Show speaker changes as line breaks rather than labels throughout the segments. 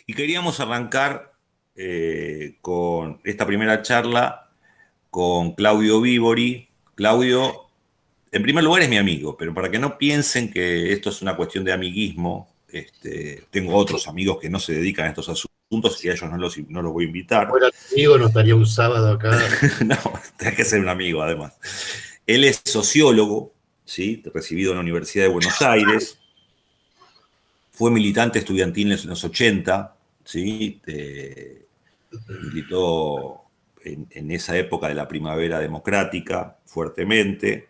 Y queríamos arrancar con esta primera charla con Claudio Vivori. Claudio, en primer lugar, es mi amigo, pero para que no piensen que esto es una cuestión de amiguismo, tengo otros amigos que no se dedican a estos asuntos y a ellos no los voy a invitar.
Fuera amigo, no estaría un sábado acá.
No, tenés que ser un amigo, además. Él es sociólogo, ¿sí? Recibido en la Universidad de Buenos Aires. Fue militante estudiantil en los 80, ¿sí? Militó en esa época de la primavera democrática fuertemente.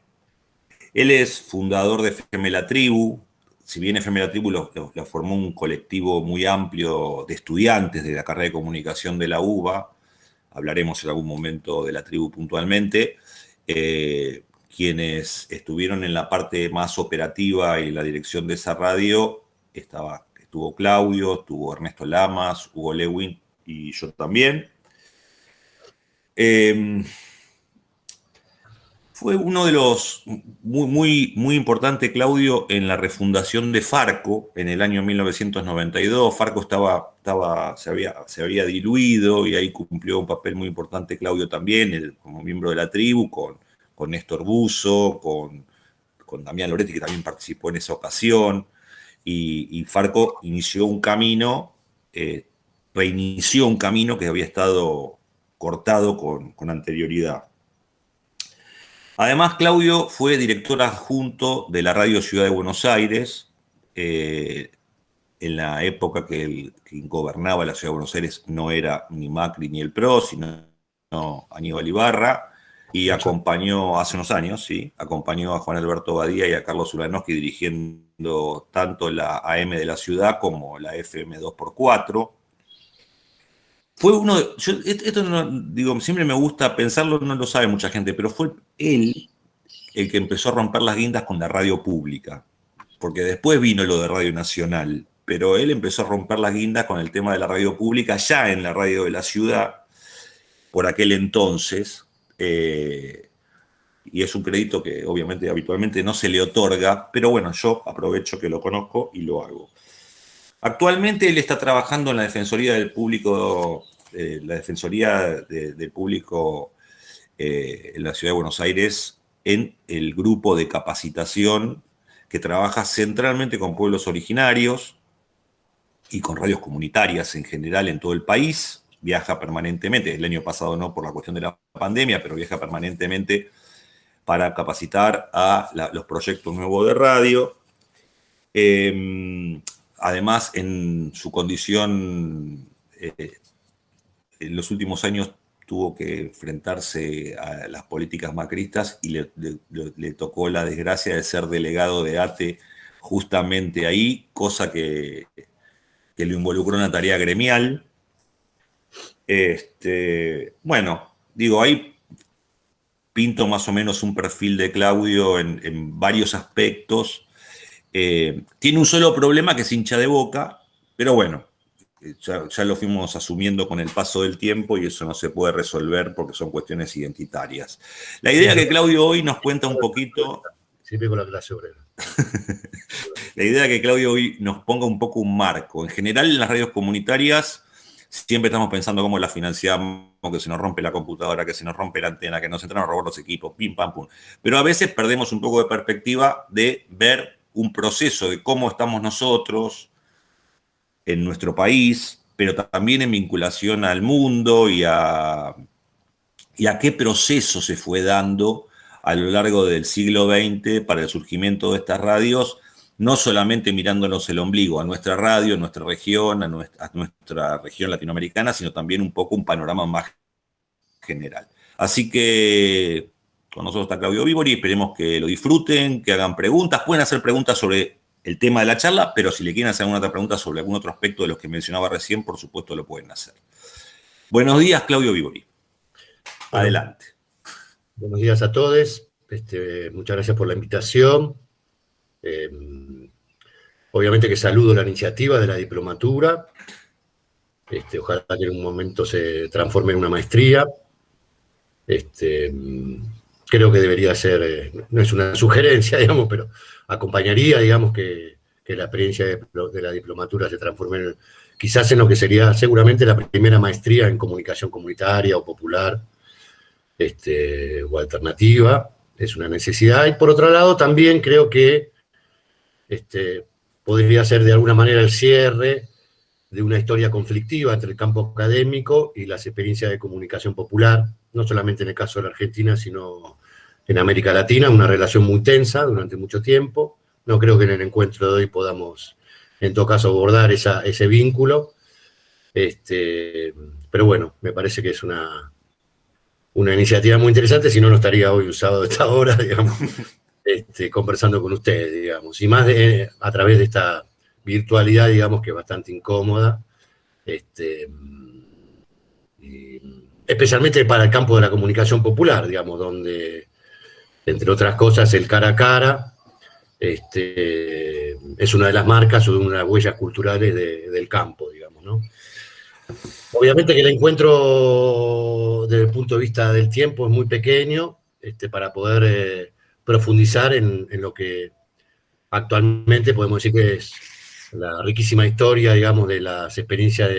Él es fundador de FM La Tribu. Si bien FM La Tribu lo formó un colectivo muy amplio de estudiantes de la carrera de comunicación de la UBA, hablaremos en algún momento de La Tribu puntualmente, quienes estuvieron en la parte más operativa y la dirección de esa radio, estuvo Claudio, estuvo Ernesto Lamas, Hugo Lewin y yo también. Fue uno de los muy importante, Claudio, en la refundación de Farco en el año 1992. Farco se había diluido y ahí cumplió un papel muy importante Claudio también, como miembro de La Tribu, con Néstor Busso, con Damián Loretti, que también participó en esa ocasión. Y Farco inició un camino, reinició un camino que había estado cortado con anterioridad. Además, Claudio fue director adjunto de la Radio Ciudad de Buenos Aires, en la época que quien gobernaba la Ciudad de Buenos Aires no era ni Macri ni el PRO, sino Aníbal Ibarra, y acompañó, hace unos años, sí, acompañó a Juan Alberto Badía y a Carlos Ulanowski dirigiendo tanto la AM de la ciudad como la FM 2x4. Fue uno de, esto no, digo, siempre me gusta pensarlo, no lo sabe mucha gente, pero fue él el que empezó a romper las guindas con la radio pública, porque después vino lo de Radio Nacional, pero él empezó a romper las guindas con el tema de la radio pública, ya en la radio de la ciudad, por aquel entonces, y es un crédito que obviamente habitualmente no se le otorga, pero bueno, yo aprovecho que lo conozco y lo hago. Actualmente él está trabajando en la Defensoría del Público, del Público en la Ciudad de Buenos Aires, en el grupo de capacitación que trabaja centralmente con pueblos originarios y con radios comunitarias en general en todo el país. Viaja permanentemente, el año pasado no por la cuestión de la pandemia, pero viaja permanentemente para capacitar a los proyectos nuevos de radio. Además, en su condición, en los últimos años tuvo que enfrentarse a las políticas macristas y le tocó la desgracia de ser delegado de ATE justamente ahí, cosa que lo involucró en una tarea gremial. Bueno, digo, ahí pinto más o menos un perfil de Claudio en varios aspectos. Tiene un solo problema, que es hincha de Boca, pero bueno, ya lo fuimos asumiendo con el paso del tiempo y eso no se puede resolver porque son cuestiones identitarias. La idea que Claudio hoy nos cuenta un poquito...
Siempre con la clase obrera.
La idea que Claudio hoy nos ponga un poco un marco. En general, en las radios comunitarias siempre estamos pensando cómo las financiamos, que se nos rompe la computadora, que se nos rompe la antena, que nos entran a robar los equipos, pim, pam, pum. Pero a veces perdemos un poco de perspectiva de ver un proceso de cómo estamos nosotros en nuestro país, pero también en vinculación al mundo y a qué proceso se fue dando a lo largo del siglo XX para el surgimiento de estas radios, no solamente mirándonos el ombligo a nuestra radio, a nuestra región, a nuestra región latinoamericana, sino también un poco un panorama más general. Así que con nosotros está Claudio Vivori, esperemos que lo disfruten, que hagan preguntas. Pueden hacer preguntas sobre el tema de la charla, pero si le quieren hacer alguna otra pregunta sobre algún otro aspecto de los que mencionaba recién, por supuesto lo pueden hacer. Buenos días, Claudio Vivori. Adelante.
Buenos días a todos. Muchas gracias por la invitación. Obviamente que saludo la iniciativa de la diplomatura. Ojalá que en un momento se transforme en una maestría. Creo que debería ser, no es una sugerencia, digamos, pero acompañaría, digamos, que la experiencia de la diplomatura se transforme quizás en lo que sería seguramente la primera maestría en comunicación comunitaria o popular, o alternativa. Es una necesidad. Y por otro lado, también creo que podría ser de alguna manera el cierre de una historia conflictiva entre el campo académico y las experiencias de comunicación popular, no solamente en el caso de la Argentina, sino en América Latina, una relación muy tensa durante mucho tiempo. No creo que en el encuentro de hoy podamos, en todo caso, abordar ese vínculo. Pero bueno, me parece que es una iniciativa muy interesante, si no, no estaría hoy un sábado de esta hora, digamos, conversando con ustedes, digamos. Y más a través de esta virtualidad, digamos, que es bastante incómoda, y especialmente para el campo de la comunicación popular, digamos, donde, entre otras cosas, el cara a cara es una de las marcas o de una de las huellas culturales del campo, digamos, ¿no? Obviamente que el encuentro, desde el punto de vista del tiempo, es muy pequeño para poder profundizar en lo que actualmente podemos decir que es la riquísima historia, digamos, de las experiencias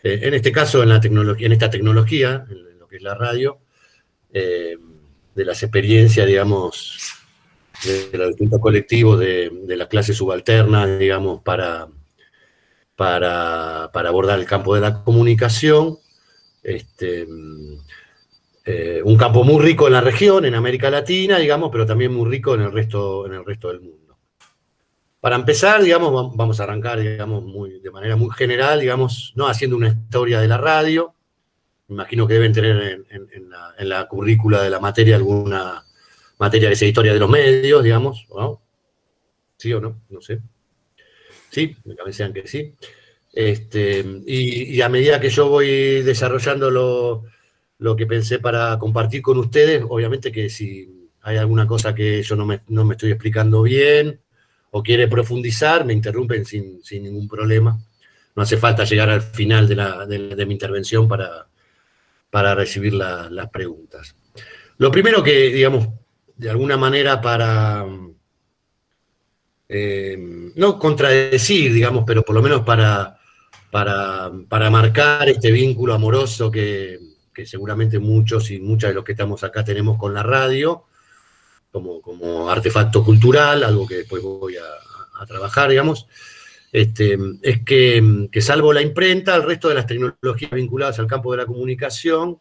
en este caso, en esta tecnología, en lo que es la radio, de las experiencias, digamos, de los distintos colectivos de las clases subalternas, digamos, para abordar el campo de la comunicación. Un campo muy rico en la región, en América Latina, digamos, pero también muy rico en el resto del mundo. Para empezar, digamos, vamos a arrancar, digamos, de manera muy general, digamos, no haciendo una historia de la radio. Me imagino que deben tener en la currícula de la materia alguna materia que sea historia de los medios, digamos, ¿no? ¿Sí o no? No sé. Sí, me cabecean que sí. Y a medida que yo voy desarrollando lo que pensé para compartir con ustedes, obviamente que si hay alguna cosa que yo no me estoy explicando bien o quiere profundizar, me interrumpen sin ningún problema. No hace falta llegar al final de mi intervención para recibir las preguntas. Lo primero que, digamos, de alguna manera para no contradecir, digamos, pero por lo menos para marcar este vínculo amoroso que seguramente muchos y muchas de los que estamos acá tenemos con la radio, como artefacto cultural, algo que después voy a trabajar, digamos, es que salvo la imprenta, el resto de las tecnologías vinculadas al campo de la comunicación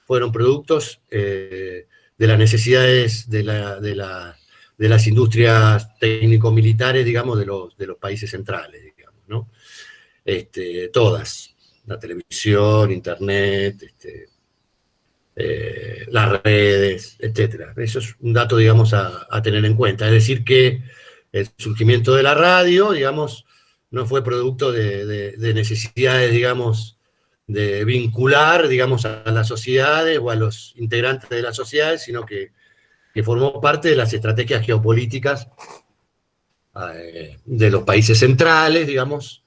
fueron productos de las necesidades de las industrias técnico-militares, digamos, de los países centrales, digamos, ¿no? Todas, la televisión, internet, las redes, etcétera. Eso es un dato, digamos, a tener en cuenta. Es decir, que el surgimiento de la radio, digamos, no fue producto de necesidades, digamos, de vincular, digamos, a las sociedades o a los integrantes de las sociedades, sino que formó parte de las estrategias geopolíticas de los países centrales, digamos,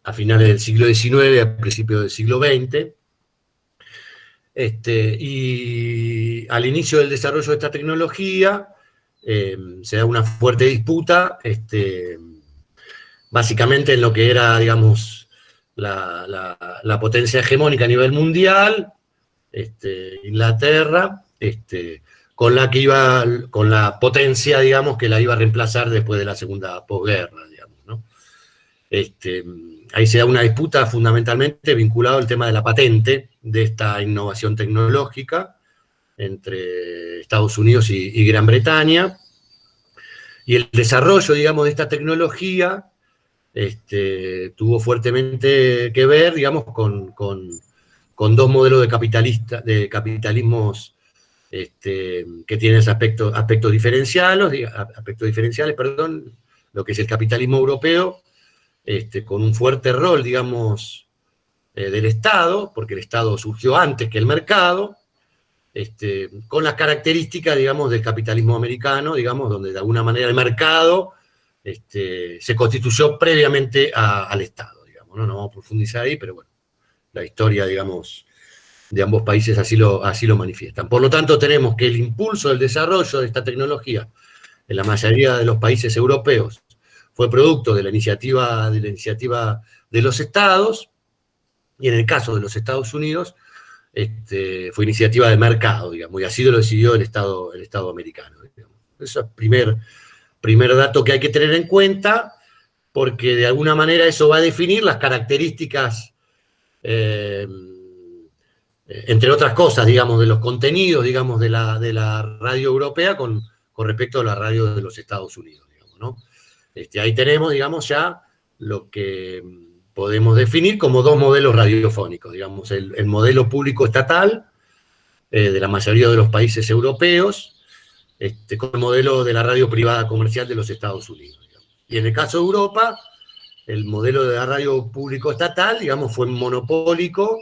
a finales del siglo XIX, a principios del siglo XX. Y al inicio del desarrollo de esta tecnología se da una fuerte disputa, básicamente en lo que era, digamos, la potencia hegemónica a nivel mundial, Inglaterra, con la potencia, digamos, que la iba a reemplazar después de la segunda posguerra, digamos, ¿no? Ahí se da una disputa fundamentalmente vinculada al tema de la patente de esta innovación tecnológica entre Estados Unidos y Gran Bretaña, y el desarrollo, digamos, de esta tecnología tuvo fuertemente que ver, digamos, con dos modelos de capitalismos que tienen aspectos diferenciales, perdón, lo que es el capitalismo europeo, con un fuerte rol, digamos, del Estado, porque el Estado surgió antes que el mercado, con las características, digamos, del capitalismo americano, digamos, donde de alguna manera el mercado se constituyó previamente al Estado, digamos, ¿no? No vamos a profundizar ahí, pero bueno, la historia, digamos, de ambos países así lo manifiestan. Por lo tanto, tenemos que el impulso del desarrollo de esta tecnología en la mayoría de los países europeos fue producto de la iniciativa de los estados, y en el caso de los Estados Unidos, fue iniciativa de mercado, digamos, y así lo decidió el Estado americano. Digamos. Eso es el primer dato que hay que tener en cuenta, porque de alguna manera eso va a definir las características, entre otras cosas, digamos, de los contenidos, digamos, de la radio europea con respecto a la radio de los Estados Unidos, digamos, ¿no? Ahí tenemos, digamos, ya lo que podemos definir como dos modelos radiofónicos, digamos, el modelo público estatal de la mayoría de los países europeos, con el modelo de la radio privada comercial de los Estados Unidos. Digamos. Y en el caso de Europa, el modelo de la radio público estatal, digamos, fue monopólico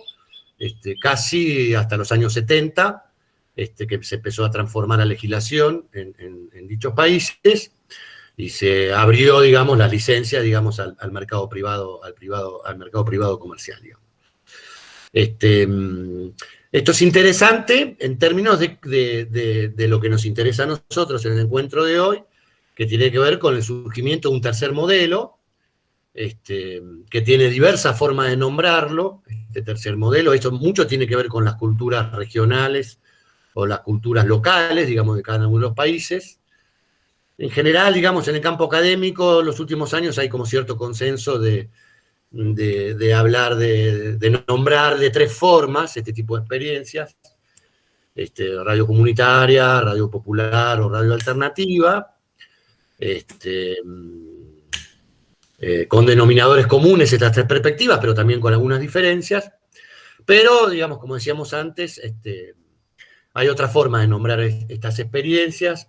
casi hasta los años 70, que se empezó a transformar la legislación en dichos países, y se abrió, digamos, la licencia, digamos, al mercado privado, al mercado privado comercial, digamos. Esto es interesante en términos de lo que nos interesa a nosotros en el encuentro de hoy, que tiene que ver con el surgimiento de un tercer modelo, que tiene diversas formas de nombrarlo, este tercer modelo. Esto mucho tiene que ver con las culturas regionales o las culturas locales, digamos, de cada uno de los países. En general, digamos, en el campo académico, en los últimos años hay como cierto consenso de hablar, de nombrar de tres formas este tipo de experiencias: radio comunitaria, radio popular o radio alternativa, con denominadores comunes estas tres perspectivas, pero también con algunas diferencias. Pero, digamos, como decíamos antes, hay otra forma de nombrar estas experiencias.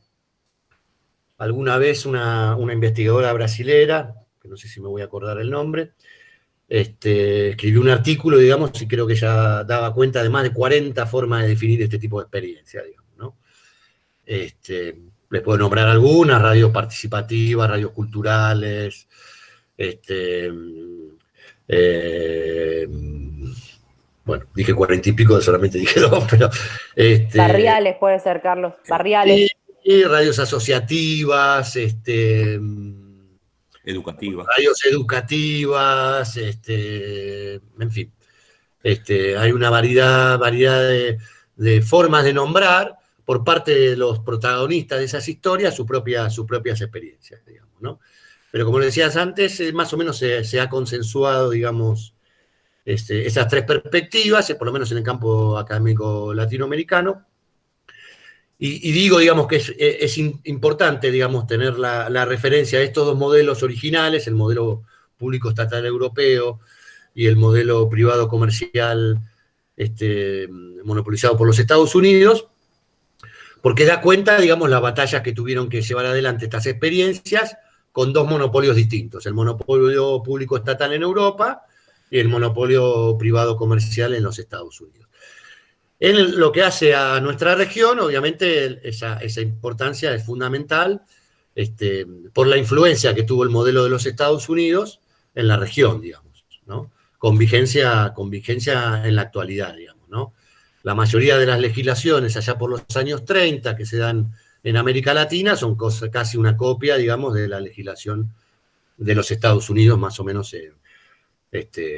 Alguna vez una investigadora brasilera, que no sé si me voy a acordar el nombre, escribió un artículo, digamos, y creo que ya daba cuenta de más de 40 formas de definir este tipo de experiencia, digamos, ¿no? Les puedo nombrar algunas: radios participativas, radios culturales, bueno, dije 40 y pico, solamente dije 2, pero...
barriales puede ser, Carlos, barriales.
Y radios asociativas,
educativas.
Radios educativas, en fin. Hay una variedad de formas de nombrar por parte de los protagonistas de esas historias sus propias experiencias, digamos, ¿no? Pero como decías antes, más o menos se ha consensuado, digamos, esas tres perspectivas, por lo menos en el campo académico latinoamericano. Y digo, digamos, que es importante, digamos, tener la referencia a estos dos modelos originales, el modelo público estatal europeo y el modelo privado comercial monopolizado por los Estados Unidos, porque da cuenta, digamos, las batallas que tuvieron que llevar adelante estas experiencias con dos monopolios distintos: el monopolio público estatal en Europa y el monopolio privado comercial en los Estados Unidos. En lo que hace a nuestra región, obviamente, esa importancia es fundamental por la influencia que tuvo el modelo de los Estados Unidos en la región, digamos, ¿no? Con vigencia en la actualidad, digamos, ¿no? La mayoría de las legislaciones allá por los años 30 que se dan en América Latina son casi una copia, digamos, de la legislación de los Estados Unidos, más o menos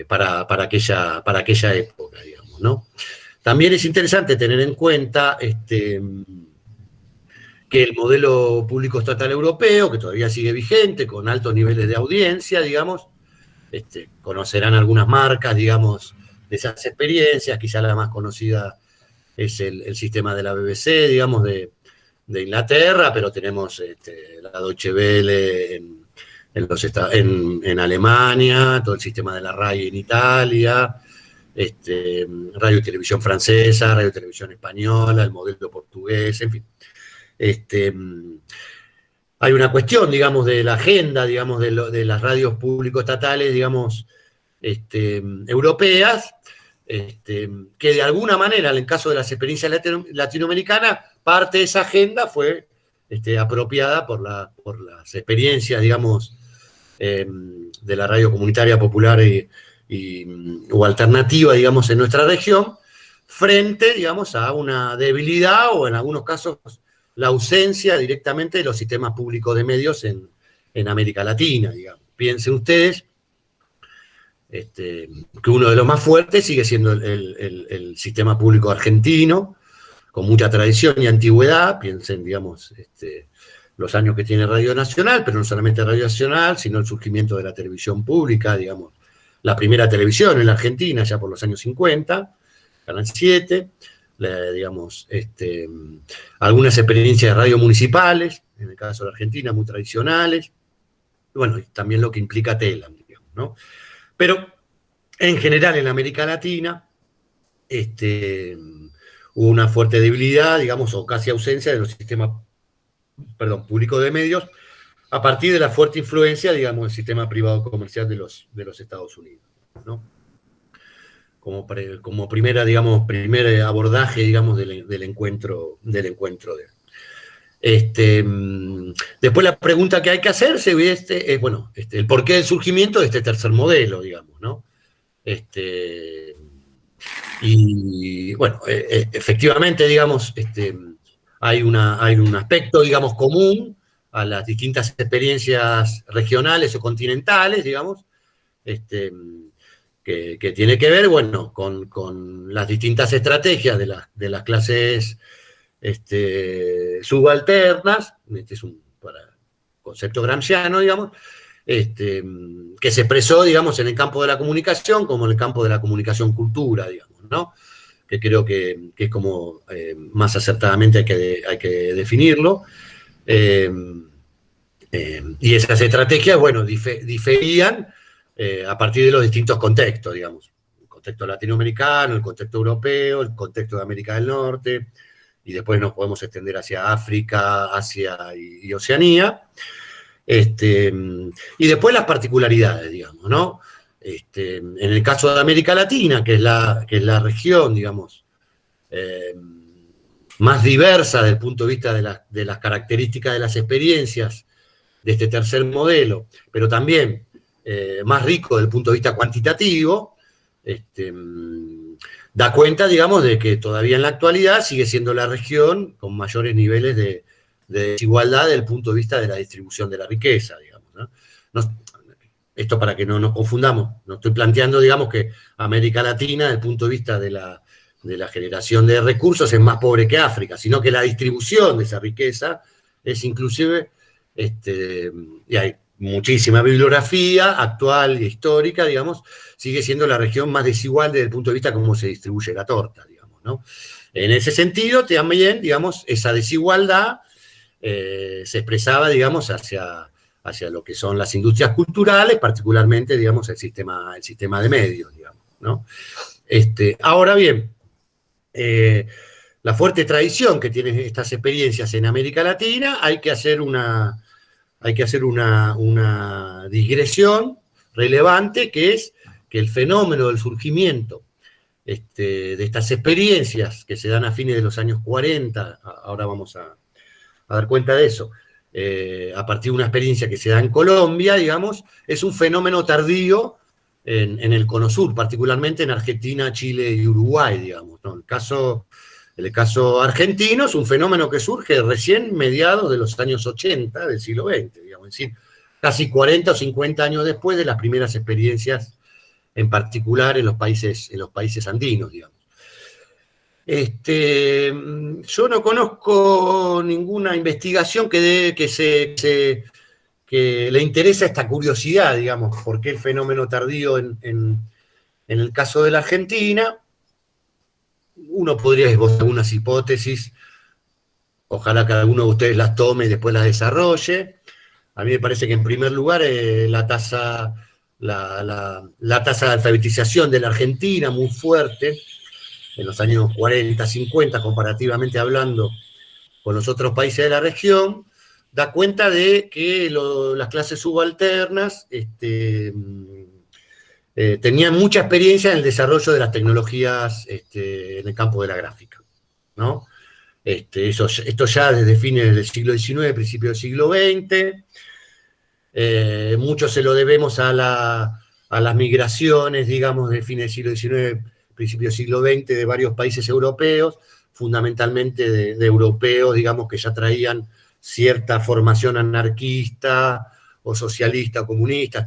para aquella época, digamos, ¿no? También es interesante tener en cuenta que el modelo público estatal europeo, que todavía sigue vigente, con altos niveles de audiencia, digamos, conocerán algunas marcas, digamos, de esas experiencias. Quizá la más conocida es el sistema de la BBC, digamos, de Inglaterra, pero tenemos la Deutsche Welle en Alemania, todo el sistema de la RAI en Italia, radio y televisión francesa, radio y televisión española, el modelo portugués, en fin. Hay una cuestión, digamos, de la agenda, digamos, de las radios público-estatales, digamos, europeas, que de alguna manera, en el caso de las experiencias latinoamericanas, parte de esa agenda fue apropiada por las experiencias, digamos, de la radio comunitaria popular o alternativa, digamos, en nuestra región, frente, digamos, a una debilidad o en algunos casos la ausencia directamente de los sistemas públicos de medios en en América Latina, digamos. Piensen ustedes que uno de los más fuertes sigue siendo el sistema público argentino, con mucha tradición y antigüedad. Piensen, digamos, los años que tiene Radio Nacional, pero no solamente Radio Nacional, sino el surgimiento de la televisión pública, digamos, la primera televisión en la Argentina, ya por los años 50, Canal 7, digamos, algunas experiencias de radio municipales, en el caso de la Argentina, muy tradicionales, bueno, y también lo que implica Telam, digamos, ¿no? Pero, en general, en América Latina, hubo una fuerte debilidad, digamos, o casi ausencia de los sistemas, públicos de medios, a partir de la fuerte influencia, digamos, del sistema privado comercial de los Estados Unidos, ¿no? Como primera, digamos, primer abordaje, digamos, del encuentro después la pregunta que hay que hacerse es, bueno, el porqué del surgimiento de este tercer modelo, digamos, ¿no? Y bueno, efectivamente, digamos, hay un aspecto, digamos, común a las distintas experiencias regionales o continentales, digamos, que tiene que ver, bueno, con las distintas estrategias de las clases subalternas. Es un concepto gramsciano, digamos, que se expresó, digamos, en el campo de la comunicación como en el campo de la comunicación-cultura, digamos, ¿no? Que creo que es como más acertadamente hay que definirlo. Y esas estrategias, bueno, diferían a partir de los distintos contextos, digamos. El contexto latinoamericano, el contexto europeo, el contexto de América del Norte, y después nos podemos extender hacia África, Asia y Oceanía. Y después las particularidades, digamos, ¿no? En el caso de América Latina, que es la región, digamos, más diversa desde el punto de vista de las características de las experiencias de este tercer modelo, pero también más rico desde el punto de vista cuantitativo, da cuenta, digamos, de que todavía en la actualidad sigue siendo la región con mayores niveles de desigualdad desde el punto de vista de la distribución de la riqueza, digamos, ¿no? Esto para que no nos confundamos, no estoy planteando, digamos, que América Latina, desde el punto de vista de la generación de recursos, es más pobre que África, sino que la distribución de esa riqueza es inclusive, y hay muchísima bibliografía actual e histórica, digamos, sigue siendo la región más desigual desde el punto de vista de cómo se distribuye la torta, digamos, ¿no? En ese sentido, también, digamos, esa desigualdad se expresaba, digamos, hacia lo que son las industrias culturales, particularmente, digamos, el sistema de medios, digamos, ¿no? Ahora bien, la fuerte tradición que tienen estas experiencias en América Latina, hay que hacer una digresión relevante, que es que el fenómeno del surgimiento de estas experiencias que se dan a fines de los años 40, ahora vamos a dar cuenta de eso, a partir de una experiencia que se da en Colombia, digamos, es un fenómeno tardío en el Cono Sur, particularmente en Argentina, Chile y Uruguay, digamos, ¿no? El caso argentino es un fenómeno que surge recién mediados de los años 80 del siglo XX, digamos, es decir, casi 40 o 50 años después de las primeras experiencias, en particular en los países andinos, digamos. Yo no conozco ninguna investigación que le interesa esta curiosidad, digamos, por qué el fenómeno tardío en el caso de la Argentina. Uno podría esbozar algunas hipótesis, ojalá cada uno de ustedes las tome y después las desarrolle. A mí me parece que en primer lugar la tasa de alfabetización de la Argentina, muy fuerte, en los años 40, 50, comparativamente hablando con los otros países de la región, da cuenta de que las clases subalternas tenían mucha experiencia en el desarrollo de las tecnologías en el campo de la gráfica, ¿no? Esto ya desde fines del siglo XIX, principios del siglo XX. Mucho se lo debemos a las migraciones, digamos, de fines del siglo XIX, principios del siglo XX, de varios países europeos, fundamentalmente de europeos, digamos, que ya traían cierta formación anarquista o socialista o comunista,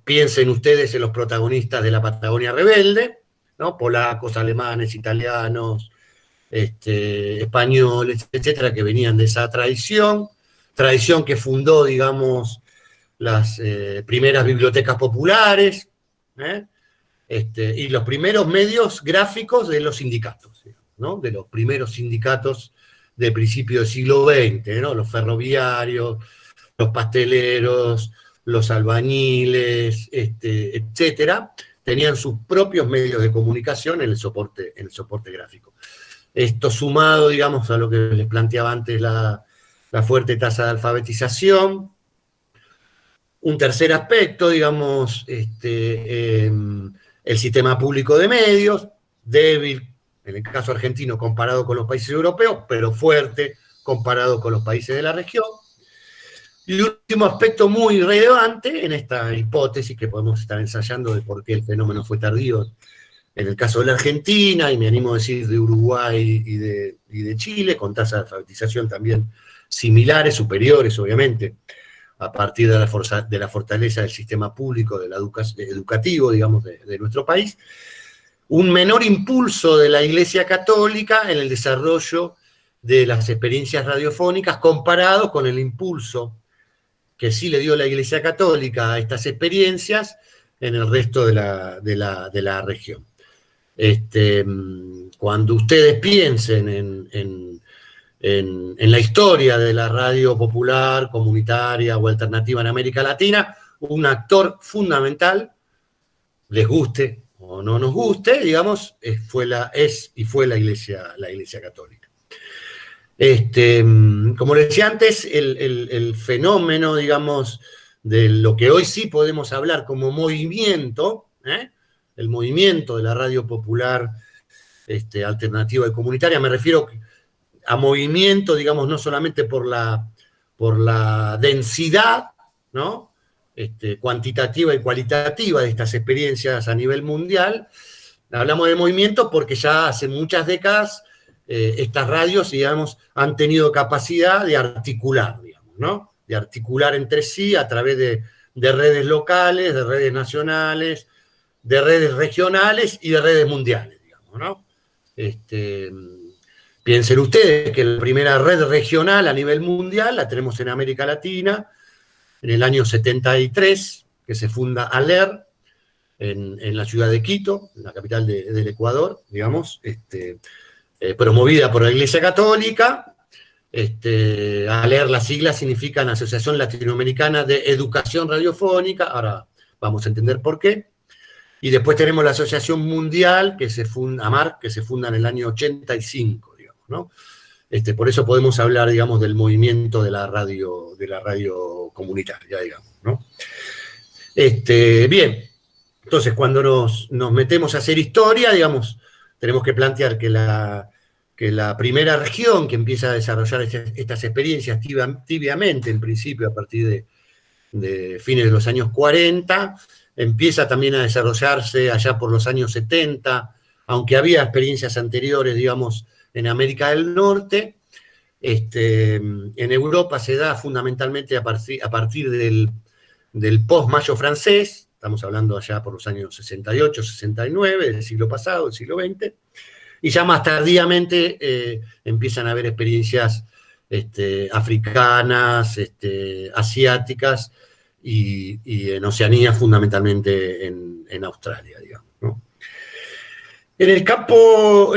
piensen ustedes en los protagonistas de la Patagonia Rebelde, ¿no? Polacos, alemanes, italianos, españoles, etcétera, que venían de esa tradición que fundó, digamos, las primeras bibliotecas populares, y los primeros medios gráficos de los sindicatos, ¿no? De los primeros sindicatos del principio del siglo XX, ¿no? Los ferroviarios, los pasteleros, los albañiles, etcétera, tenían sus propios medios de comunicación en el soporte gráfico. Esto sumado, digamos, a lo que les planteaba antes, la fuerte tasa de alfabetización. Un tercer aspecto, digamos, el sistema público de medios, débil, en el caso argentino, comparado con los países europeos, pero fuerte comparado con los países de la región. Y el último aspecto muy relevante en esta hipótesis que podemos estar ensayando de por qué el fenómeno fue tardío en el caso de la Argentina, y me animo a decir de Uruguay y de Chile, con tasas de alfabetización también similares, superiores, obviamente, a partir de la fortaleza del sistema público, educativo, digamos, de nuestro país. Un menor impulso de la Iglesia Católica en el desarrollo de las experiencias radiofónicas comparado con el impulso que sí le dio la Iglesia Católica a estas experiencias en el resto de la región. Cuando ustedes piensen en la historia de la radio popular, comunitaria o alternativa en América Latina, un actor fundamental, les guste o no nos guste, digamos, fue la Iglesia Católica. Como les decía antes, el fenómeno, digamos, de lo que hoy sí podemos hablar como movimiento, el movimiento de la radio popular alternativa y comunitaria, me refiero a movimiento, digamos, no solamente por la densidad, ¿no? Cuantitativa y cualitativa de estas experiencias a nivel mundial. Hablamos de movimiento porque ya hace muchas décadas estas radios, digamos, han tenido capacidad de articular, digamos, ¿no? De articular entre sí a través de redes locales, de redes nacionales, de redes regionales y de redes mundiales, digamos, ¿no? Piensen ustedes que la primera red regional a nivel mundial la tenemos en América Latina, en el año 73, que se funda ALER, en la ciudad de Quito, en la capital del Ecuador, digamos, promovida por la Iglesia Católica. ALER, las siglas significan Asociación Latinoamericana de Educación Radiofónica, ahora vamos a entender por qué. Y después tenemos la Asociación Mundial, AMAR, que se funda en el año 85, digamos, ¿no? Por eso podemos hablar, digamos, del movimiento de la radio comunitaria, digamos, ¿no? Bien, entonces cuando nos metemos a hacer historia, digamos, tenemos que plantear que la primera región que empieza a desarrollar estas experiencias tibiamente, en principio a partir de fines de los años 40, empieza también a desarrollarse allá por los años 70, aunque había experiencias anteriores, digamos, en América del Norte. En Europa se da fundamentalmente a partir del post-Mayo francés, estamos hablando allá por los años 68, 69, del siglo pasado, del siglo XX, y ya más tardíamente empiezan a haber experiencias africanas, asiáticas, y en Oceanía, fundamentalmente en Australia, digamos, ¿no? En el campo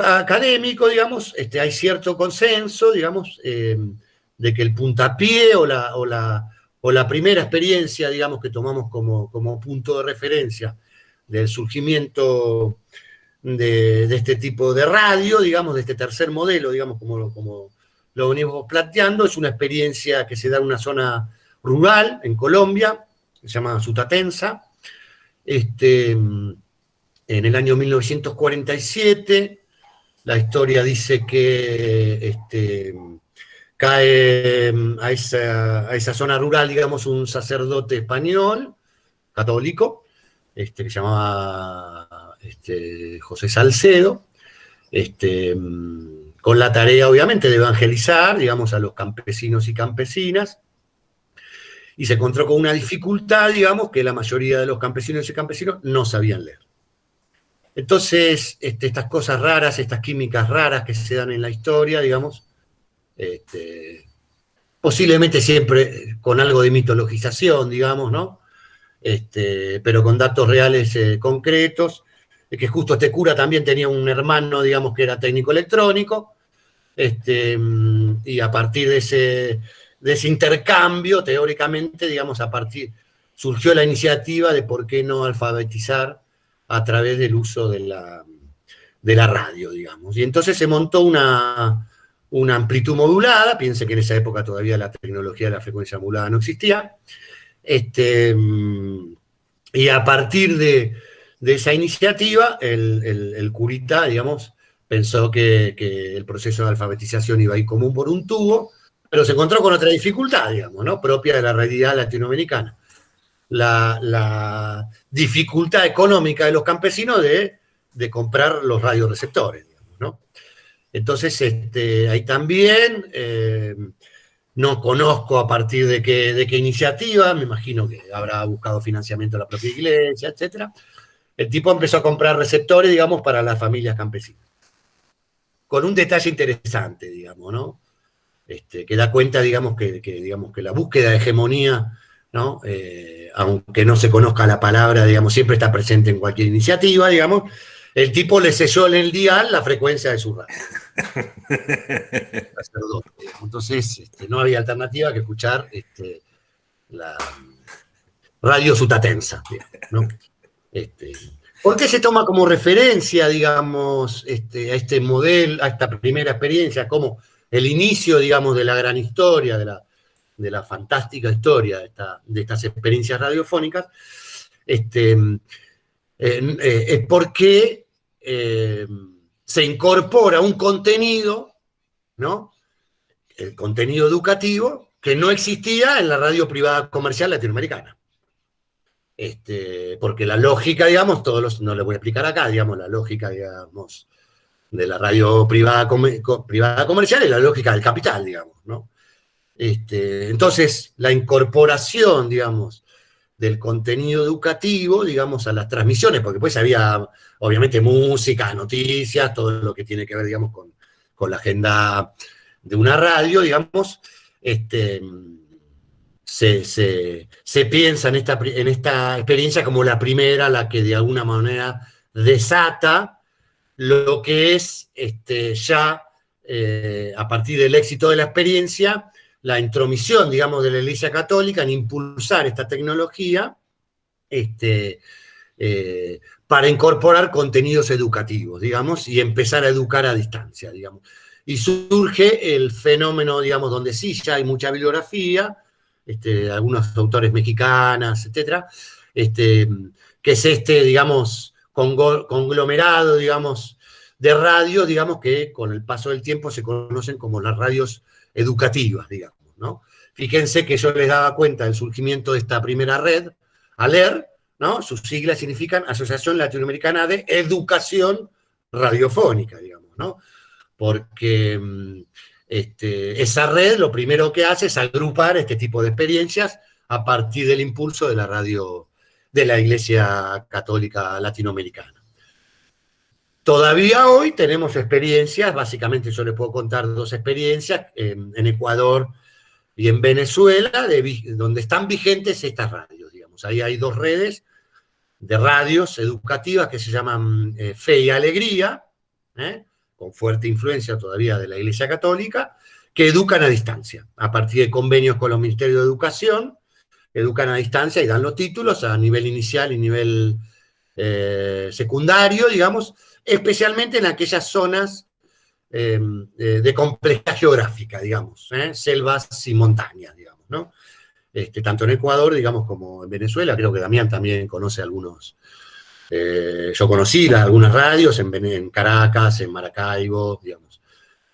académico, digamos, hay cierto consenso, digamos, de que el puntapié o la primera experiencia, digamos, que tomamos como punto de referencia del surgimiento de este tipo de radio, digamos, de este tercer modelo, digamos, como lo venimos planteando, es una experiencia que se da en una zona rural, en Colombia, se llama Sutatensa. En el año 1947, la historia dice que cae a esa zona rural, digamos, un sacerdote español, católico, que se llamaba José Salcedo, con la tarea, obviamente, de evangelizar, digamos, a los campesinos y campesinas. y se encontró con una dificultad, digamos, que la mayoría de los campesinos y campesinos no sabían leer. Entonces, estas cosas raras, estas químicas raras que se dan en la historia, digamos, posiblemente siempre con algo de mitologización, digamos, ¿no? Pero con datos reales concretos, que justo este cura también tenía un hermano, digamos, que era técnico electrónico, y a partir de ese intercambio, teóricamente, digamos, surgió la iniciativa de por qué no alfabetizar a través del uso de la radio, digamos. Y entonces se montó una amplitud modulada, piense que en esa época todavía la tecnología de la frecuencia modulada no existía, y a partir de esa iniciativa, el curita, digamos, pensó que el proceso de alfabetización iba a ir común por un tubo, pero se encontró con otra dificultad, digamos, ¿no? Propia de la realidad latinoamericana. La dificultad económica de los campesinos de comprar los radioreceptores, digamos, ¿no? Entonces, ahí también, no conozco a partir de qué iniciativa, me imagino que habrá buscado financiamiento de la propia iglesia, etc. El tipo empezó a comprar receptores, digamos, para las familias campesinas. Con un detalle interesante, digamos, ¿no? Que da cuenta, digamos, que la búsqueda de hegemonía, ¿no? Aunque no se conozca la palabra, digamos, siempre está presente en cualquier iniciativa, digamos, el tipo le selló en el dial la frecuencia de su radio. Sacerdote, digamos. Entonces, no había alternativa que escuchar la radio sutatensa, digamos, ¿no? ¿Por qué se toma como referencia, digamos, a este modelo, a esta primera experiencia, como el inicio, digamos, de la gran historia, de la fantástica historia de estas experiencias radiofónicas? Es porque se incorpora un contenido, ¿no? El contenido educativo que no existía en la radio privada comercial latinoamericana. Porque la lógica, digamos, no le voy a explicar acá, digamos, la lógica, digamos, de la radio privada comercial es la lógica del capital, digamos, ¿no? Entonces, la incorporación, digamos, del contenido educativo, digamos, a las transmisiones, porque pues había, obviamente, música, noticias, todo lo que tiene que ver, digamos, con la agenda de una radio, digamos, se piensa en esta experiencia como la primera, la que de alguna manera desata lo que es ya, a partir del éxito de la experiencia, la intromisión, digamos, de la Iglesia Católica en impulsar esta tecnología para incorporar contenidos educativos, digamos, y empezar a educar a distancia, digamos. Y surge el fenómeno, digamos, donde sí ya hay mucha bibliografía, algunos autores mexicanas, etcétera, que es digamos, conglomerado, digamos, de radios, digamos, que con el paso del tiempo se conocen como las radios educativas, digamos, ¿no? Fíjense que yo les daba cuenta del surgimiento de esta primera red, ALER, ¿no? Sus siglas significan Asociación Latinoamericana de Educación Radiofónica, digamos, ¿no? Porque esa red lo primero que hace es agrupar este tipo de experiencias a partir del impulso de la radio de la Iglesia Católica Latinoamericana. Todavía hoy tenemos experiencias, básicamente yo les puedo contar dos experiencias, en Ecuador y en Venezuela, donde están vigentes estas radios, digamos. Ahí hay dos redes de radios educativas que se llaman Fe y Alegría, con fuerte influencia todavía de la Iglesia Católica, que educan a distancia, a partir de convenios con los ministerios de educación, educan a distancia y dan los títulos a nivel inicial y nivel secundario, digamos, especialmente en aquellas zonas de complejidad geográfica, digamos, selvas y montañas, digamos, ¿no? Tanto en Ecuador, digamos, como en Venezuela. Creo que Damián también conoce algunos. Yo conocí algunas radios en Caracas, en Maracaibo, digamos.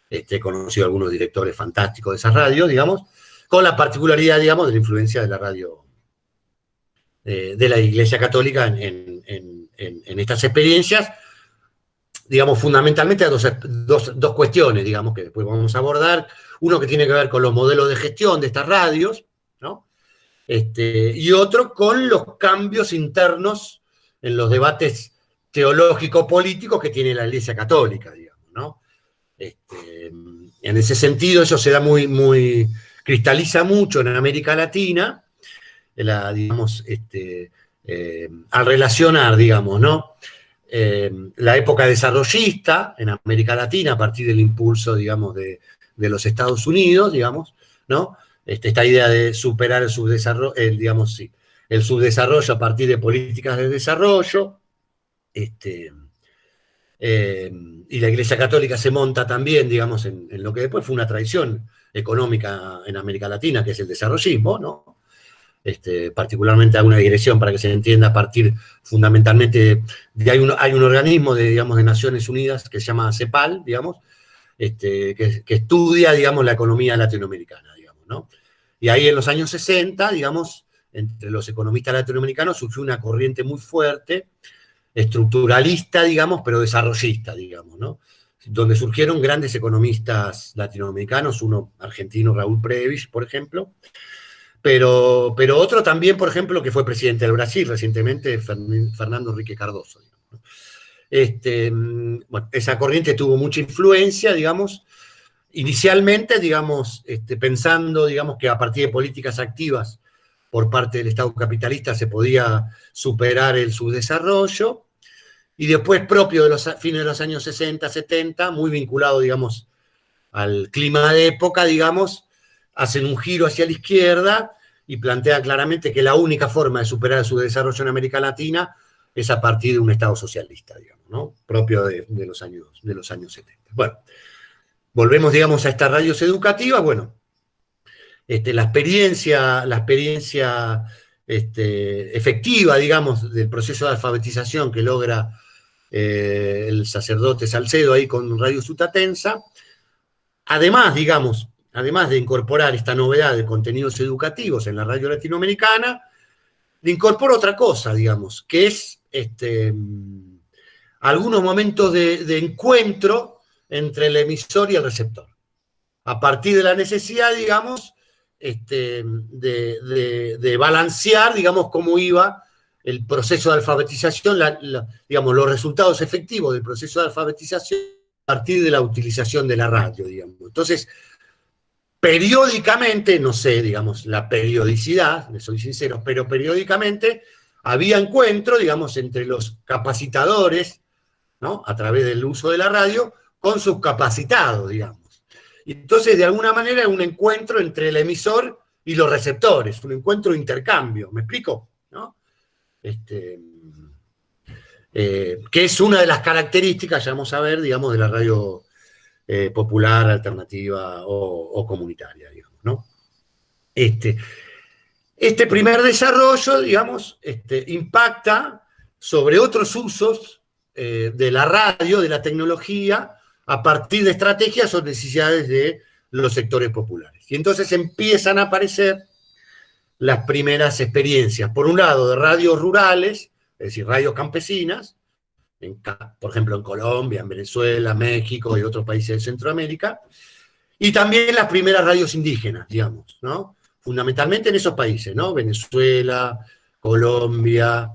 He conocido algunos directores fantásticos de esas radios, digamos, con la particularidad, digamos, de la influencia de la radio de la Iglesia Católica en estas experiencias, digamos, fundamentalmente a dos cuestiones, digamos, que después vamos a abordar. Uno que tiene que ver con los modelos de gestión de estas radios, ¿no? y otro con los cambios internos en los debates teológico-políticos que tiene la Iglesia Católica, digamos, ¿no? En ese sentido, eso se da cristaliza mucho en América Latina, digamos, al relacionar, digamos, ¿no? La época desarrollista en América Latina a partir del impulso, digamos, de los Estados Unidos, digamos, ¿no? Esta idea de superar el subdesarrollo, digamos, sí, el subdesarrollo a partir de políticas de desarrollo, y la Iglesia Católica se monta también, digamos, en lo que después fue una tradición económica en América Latina, que es el desarrollismo, ¿no? Particularmente hay una dirección para que se entienda a partir fundamentalmente de hay un organismo digamos, de Naciones Unidas que se llama CEPAL, digamos, que estudia, digamos, la economía latinoamericana, digamos, ¿no? Y ahí en los años 60, digamos, entre los economistas latinoamericanos surgió una corriente muy fuerte, estructuralista, digamos, pero desarrollista, digamos, ¿no? Donde surgieron grandes economistas latinoamericanos, uno argentino, Raúl Prebisch, por ejemplo, pero otro también, por ejemplo, que fue presidente del Brasil recientemente, Fernando Henrique Cardoso, digamos, ¿no? Bueno, esa corriente tuvo mucha influencia, digamos, inicialmente, digamos, pensando, digamos, que a partir de políticas activas por parte del Estado capitalista se podía superar el subdesarrollo, y después propio de los fines de los años 60, 70, muy vinculado, digamos, al clima de época, digamos, hacen un giro hacia la izquierda y plantean claramente que la única forma de superar el subdesarrollo en América Latina es a partir de un Estado socialista, digamos, ¿no? Propio de los años 70. Bueno, volvemos, digamos, a estas radios educativas. Bueno, la experiencia efectiva, digamos, del proceso de alfabetización que logra el sacerdote Salcedo ahí con Radio Sutatensa, además de incorporar esta novedad de contenidos educativos en la radio latinoamericana, le incorpora otra cosa, digamos, que es algunos momentos de encuentro entre el emisor y el receptor, a partir de la necesidad, digamos, de balancear, digamos, cómo iba el proceso de alfabetización, digamos, los resultados efectivos del proceso de alfabetización a partir de la utilización de la radio, digamos. Entonces, periódicamente, no sé, digamos, la periodicidad, les soy sincero, pero periódicamente había encuentro, digamos, entre los capacitadores, ¿no? A través del uso de la radio, con sus capacitados, digamos. Y entonces, de alguna manera, un encuentro entre el emisor y los receptores, un encuentro de intercambio, ¿me explico? ¿No? Que es una de las características, ya vamos a ver, digamos, de la radio popular, alternativa o comunitaria, digamos, ¿no? Este primer desarrollo, digamos, impacta sobre otros usos de la radio, de la tecnología, a partir de estrategias o necesidades de los sectores populares. Y entonces empiezan a aparecer las primeras experiencias, por un lado, de radios rurales, es decir, radios campesinas, por ejemplo, en Colombia, en Venezuela, México y otros países de Centroamérica, y también las primeras radios indígenas, digamos, ¿no? Fundamentalmente en esos países, ¿no? Venezuela, Colombia,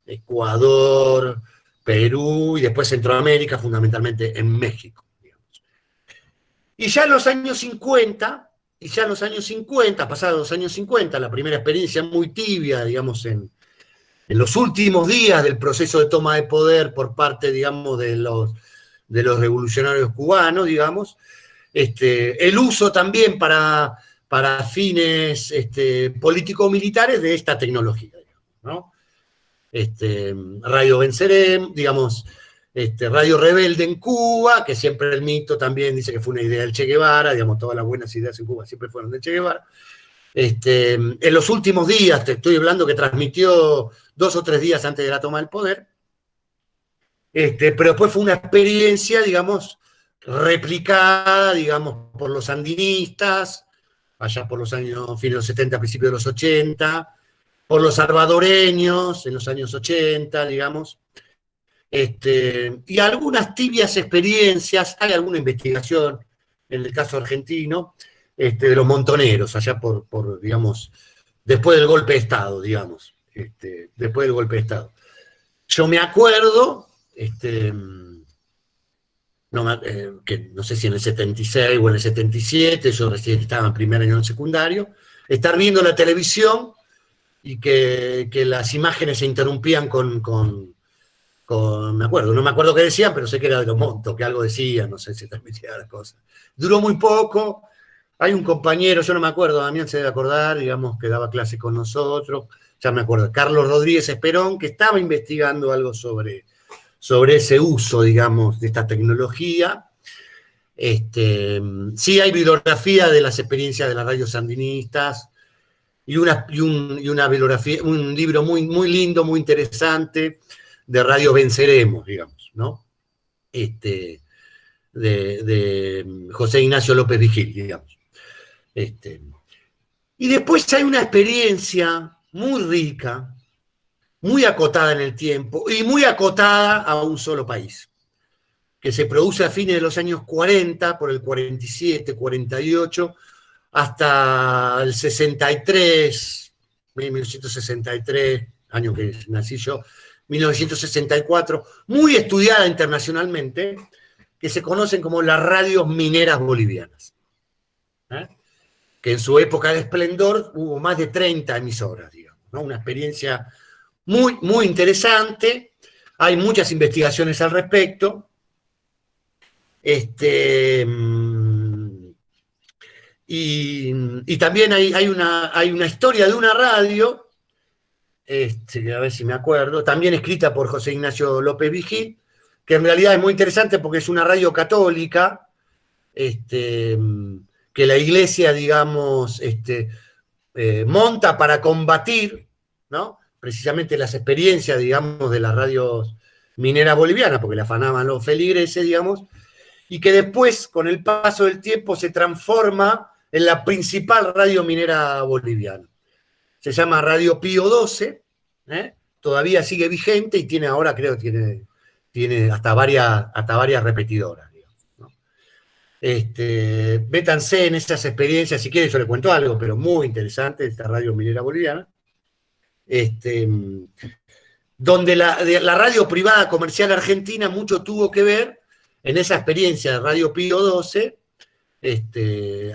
Ecuador, Perú, y después Centroamérica, fundamentalmente en México, digamos. Y ya en los años 50, pasados los años 50, la primera experiencia muy tibia, digamos, en los últimos días del proceso de toma de poder por parte, digamos, de los revolucionarios cubanos, digamos, el uso también para fines político-militares de esta tecnología, digamos, ¿no? Radio Vencerem, digamos, Radio Rebelde en Cuba, que siempre el mito también dice que fue una idea del Che Guevara, digamos, todas las buenas ideas en Cuba siempre fueron del Che Guevara. En los últimos días, te estoy hablando que transmitió 2 o 3 días antes de la toma del poder, pero después fue una experiencia, digamos, replicada, digamos, por los sandinistas, allá por los años, fines de los 70, principios de los 80, por los salvadoreños en los años 80, digamos, y algunas tibias experiencias, hay alguna investigación, en el caso argentino, de los montoneros, allá por digamos, después del golpe de Estado, digamos. Después del golpe de Estado. Yo me acuerdo, que no sé si en el 76 o en el 77, yo recién estaba en primer año del secundario, estar viendo la televisión y que las imágenes se interrumpían no me acuerdo qué decían, pero sé que era de los Montos, que algo decían, no sé si transmitía las cosas. Duró muy poco. Hay un compañero, yo no me acuerdo, Damián se debe acordar, digamos, que daba clase con nosotros, ya me acuerdo, Carlos Rodríguez Esperón, que estaba investigando algo sobre ese uso, digamos, de esta tecnología. Sí hay bibliografía de las experiencias de las radios sandinistas y una bibliografía, un libro muy, muy lindo, muy interesante, de Radio Venceremos, digamos, ¿no? De José Ignacio López Vigil, digamos. Y después hay una experiencia muy rica, muy acotada en el tiempo y muy acotada a un solo país, que se produce a fines de los años 40, por el 47, 48, hasta el 63, 1963, año que nací yo, 1964, muy estudiada internacionalmente, que se conocen como las radios mineras bolivianas. Que en su época de esplendor hubo más de 30 emisoras, digamos, ¿no? Una experiencia muy, muy interesante. Hay muchas investigaciones al respecto. Y también hay una historia de una radio, a ver si me acuerdo, también escrita por José Ignacio López Vigil, que en realidad es muy interesante porque es una radio católica, que la iglesia, digamos, monta para combatir, ¿no? Precisamente las experiencias, digamos, de las radios mineras bolivianas, porque le afanaban los feligreses, digamos, y que después, con el paso del tiempo, se transforma en la principal radio minera boliviana. Se llama Radio Pío XII, todavía sigue vigente y tiene ahora, creo, tiene hasta varias repetidoras. Métanse en esas experiencias, si quieren yo les cuento algo, pero muy interesante, esta radio minera boliviana, donde la radio privada comercial argentina mucho tuvo que ver en esa experiencia de Radio Pío XII,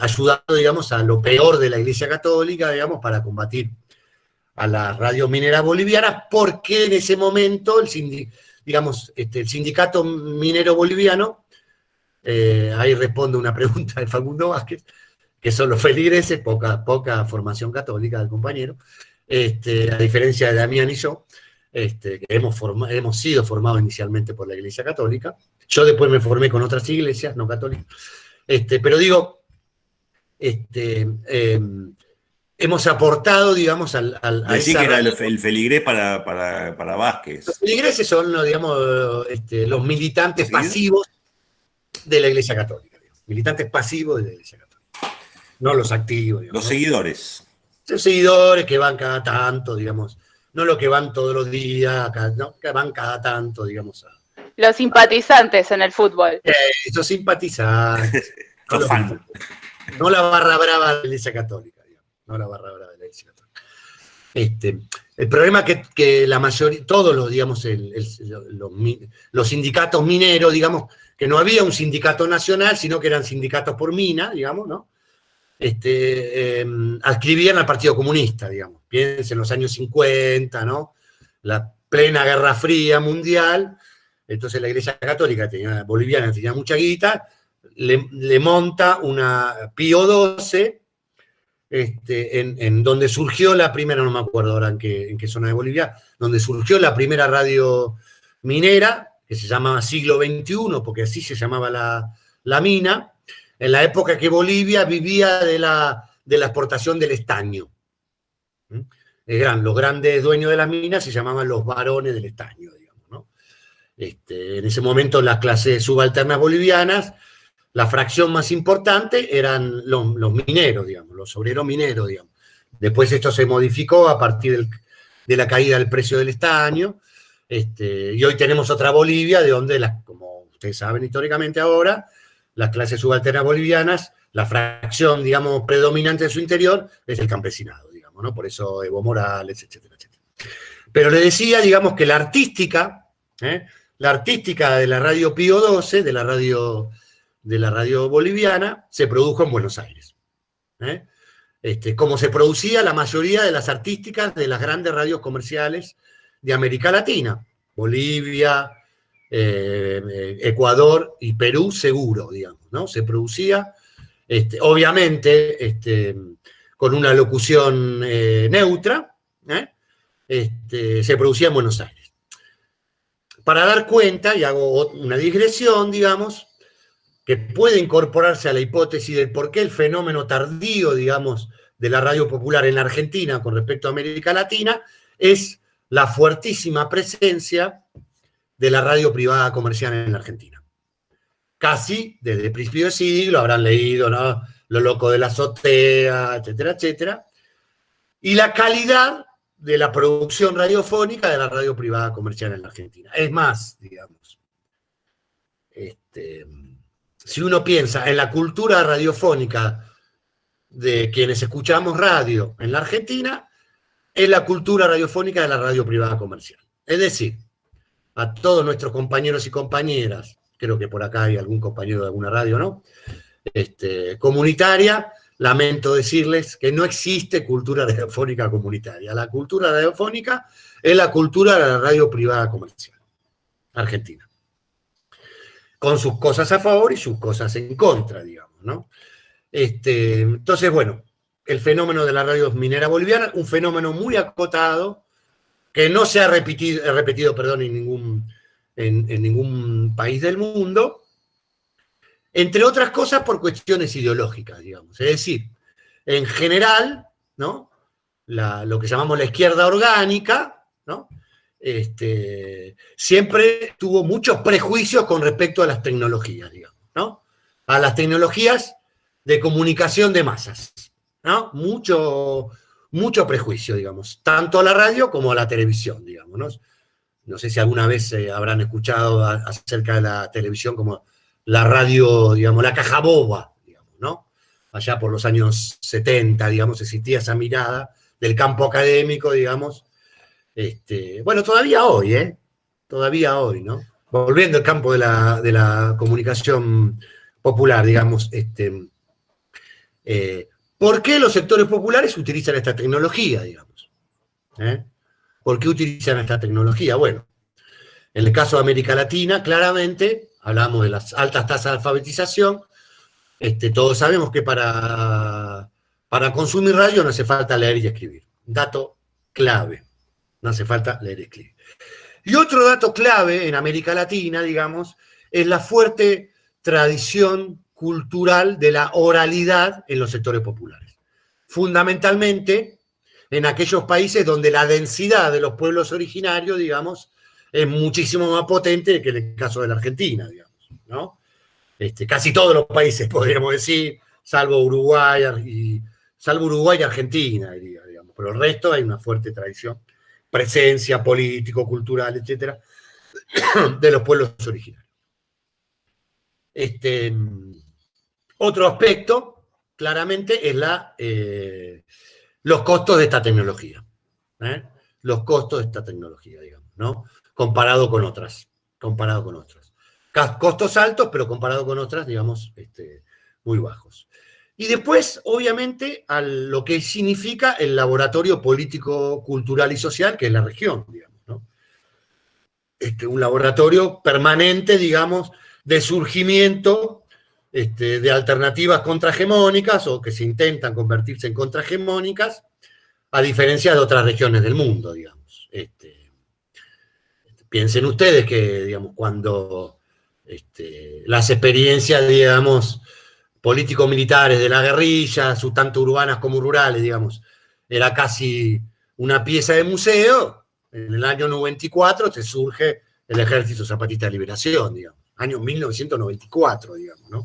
ayudando, digamos, a lo peor de la Iglesia Católica, digamos, para combatir a las radios mineras bolivianas, porque en ese momento el sindicato minero boliviano, ahí respondo una pregunta de Facundo Vázquez, que son los feligreses, poca formación católica del compañero, a diferencia de Damián y yo, que hemos sido formados inicialmente por la Iglesia Católica. Yo después me formé con otras iglesias no católicas. Pero digo, hemos aportado, digamos,
Decí que era el feligrés para Vázquez.
Los feligreses son, digamos, los militantes pasivos de la Iglesia Católica, digamos. Militantes pasivos de la Iglesia Católica, no los activos, digamos,
los seguidores.
Los seguidores que van cada tanto, digamos, no los que van todos los días, no, que van cada tanto, digamos.
Los simpatizantes en el fútbol.
Esos simpatizantes.
Los fans.
No la barra brava de la Iglesia Católica, digamos. No la barra brava de la Iglesia Católica. El problema es que la mayoría, todos los, digamos, los sindicatos mineros, digamos, que no había un sindicato nacional, sino que eran sindicatos por mina, digamos, ¿no? Adscribían al Partido Comunista, digamos. Piensen en los años 50, ¿no? La plena Guerra Fría mundial. Entonces la Iglesia Católica boliviana tenía mucha guita, le monta una Pío XII, en donde surgió la primera, no me acuerdo ahora en qué zona de Bolivia, donde surgió la primera radio minera, que se llamaba Siglo XXI, porque así se llamaba la mina, en la época que Bolivia vivía de la exportación del estaño. Los grandes dueños de las minas se llamaban los varones del estaño, digamos, ¿no? En ese momento las clases subalternas bolivianas, la fracción más importante eran los mineros, digamos, los obreros mineros, digamos. Después esto se modificó a partir de la caída del precio del estaño, y hoy tenemos otra Bolivia, de donde, como ustedes saben históricamente ahora, las clases subalternas bolivianas, la fracción, digamos, predominante de su interior es el campesinado, digamos, digamos, ¿no? Por eso Evo Morales, etcétera, etcétera. Pero le decía, digamos, que la artística de la radio Pío XII, de la radio boliviana, se produjo en Buenos Aires. Como se producía la mayoría de las artísticas de las grandes radios comerciales de América Latina, Bolivia, Ecuador y Perú seguro, digamos, ¿no? Se producía, obviamente, con una locución neutra, se producía en Buenos Aires. Para dar cuenta, y hago una digresión, digamos, que puede incorporarse a la hipótesis del por qué el fenómeno tardío, digamos, de la radio popular en la Argentina con respecto a América Latina, es la fuertísima presencia de la radio privada comercial en la Argentina. Casi desde el principio del siglo, habrán leído, ¿no?, Lo loco de la azotea, etcétera, etcétera, y la calidad de la producción radiofónica de la radio privada comercial en la Argentina. Es más, digamos, si uno piensa en la cultura radiofónica de quienes escuchamos radio en la Argentina, es la cultura radiofónica de la radio privada comercial. Es decir, a todos nuestros compañeros y compañeras, creo que por acá hay algún compañero de alguna radio, ¿no?, comunitaria, lamento decirles que no existe cultura radiofónica comunitaria. La cultura radiofónica es la cultura de la radio privada comercial argentina, con sus cosas a favor y sus cosas en contra, digamos, ¿no? Entonces, bueno, el fenómeno de la radio minera boliviana, un fenómeno muy acotado, que no se ha repetido en ningún país del mundo, entre otras cosas por cuestiones ideológicas, digamos. Es decir, en general, ¿no?, lo que llamamos la izquierda orgánica, ¿no?, siempre tuvo muchos prejuicios con respecto a las tecnologías, digamos, ¿no?, a las tecnologías de comunicación de masas, ¿no? Mucho prejuicio, digamos, tanto a la radio como a la televisión, digamos, ¿no? No sé si alguna vez habrán escuchado acerca de la televisión como la radio, digamos, la caja boba, digamos, ¿no? Allá por los años 70, digamos, existía esa mirada del campo académico, digamos. Bueno, todavía hoy, ¿no? Volviendo al campo de la comunicación popular, digamos, ¿por qué los sectores populares utilizan esta tecnología, digamos? ¿Por qué utilizan esta tecnología? Bueno, en el caso de América Latina, claramente, hablamos de las altas tasas de alfabetización, todos sabemos que para consumir radio no hace falta leer y escribir. Dato clave, no hace falta leer y escribir. Y otro dato clave en América Latina, digamos, es la fuerte tradición cultural de la oralidad en los sectores populares. Fundamentalmente en aquellos países donde la densidad de los pueblos originarios, digamos, es muchísimo más potente que en el caso de la Argentina, digamos, ¿no? Casi todos los países, podríamos decir, salvo Uruguay y Argentina, diría, digamos, pero el resto hay una fuerte tradición, presencia político, cultural, etcétera, de los pueblos originarios. Otro aspecto, claramente, es los costos de esta tecnología. Los costos de esta tecnología, digamos, ¿no? Comparado con otras. Costos altos, pero comparado con otras, digamos, muy bajos. Y después, obviamente, a lo que significa el laboratorio político, cultural y social, que es la región, digamos, ¿no? Un laboratorio permanente, digamos, de surgimiento de alternativas contrahegemónicas o que se intentan convertirse en contrahegemónicas, a diferencia de otras regiones del mundo, digamos. Piensen ustedes que, digamos, cuando las experiencias, digamos, político-militares de la guerrilla, tanto urbanas como rurales, digamos, era casi una pieza de museo, en el año 94 te surge el Ejército Zapatista de Liberación, digamos, año 1994, digamos, ¿no?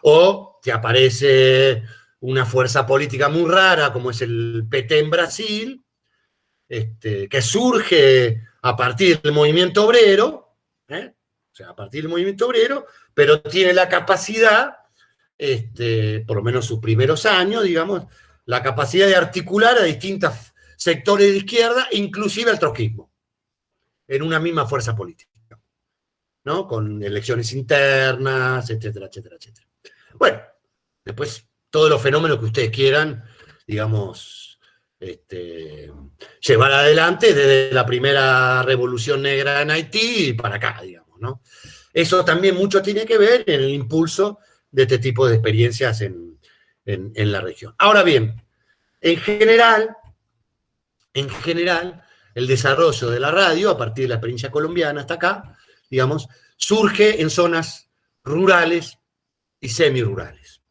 O te aparece una fuerza política muy rara, como es el PT en Brasil, que surge a partir del movimiento obrero, pero tiene la capacidad, por lo menos sus primeros años, digamos, la capacidad de articular a distintos sectores de izquierda, inclusive al trotskismo, en una misma fuerza política, ¿no? Con elecciones internas, etcétera, etcétera, etcétera. Bueno, después todos los fenómenos que ustedes quieran, digamos, llevar adelante desde la primera revolución negra en Haití y para acá, digamos, ¿no? Eso también mucho tiene que ver en el impulso de este tipo de experiencias en la región. Ahora bien, en general, el desarrollo de la radio, a partir de la experiencia colombiana hasta acá, digamos, surge en zonas rurales y semirurales.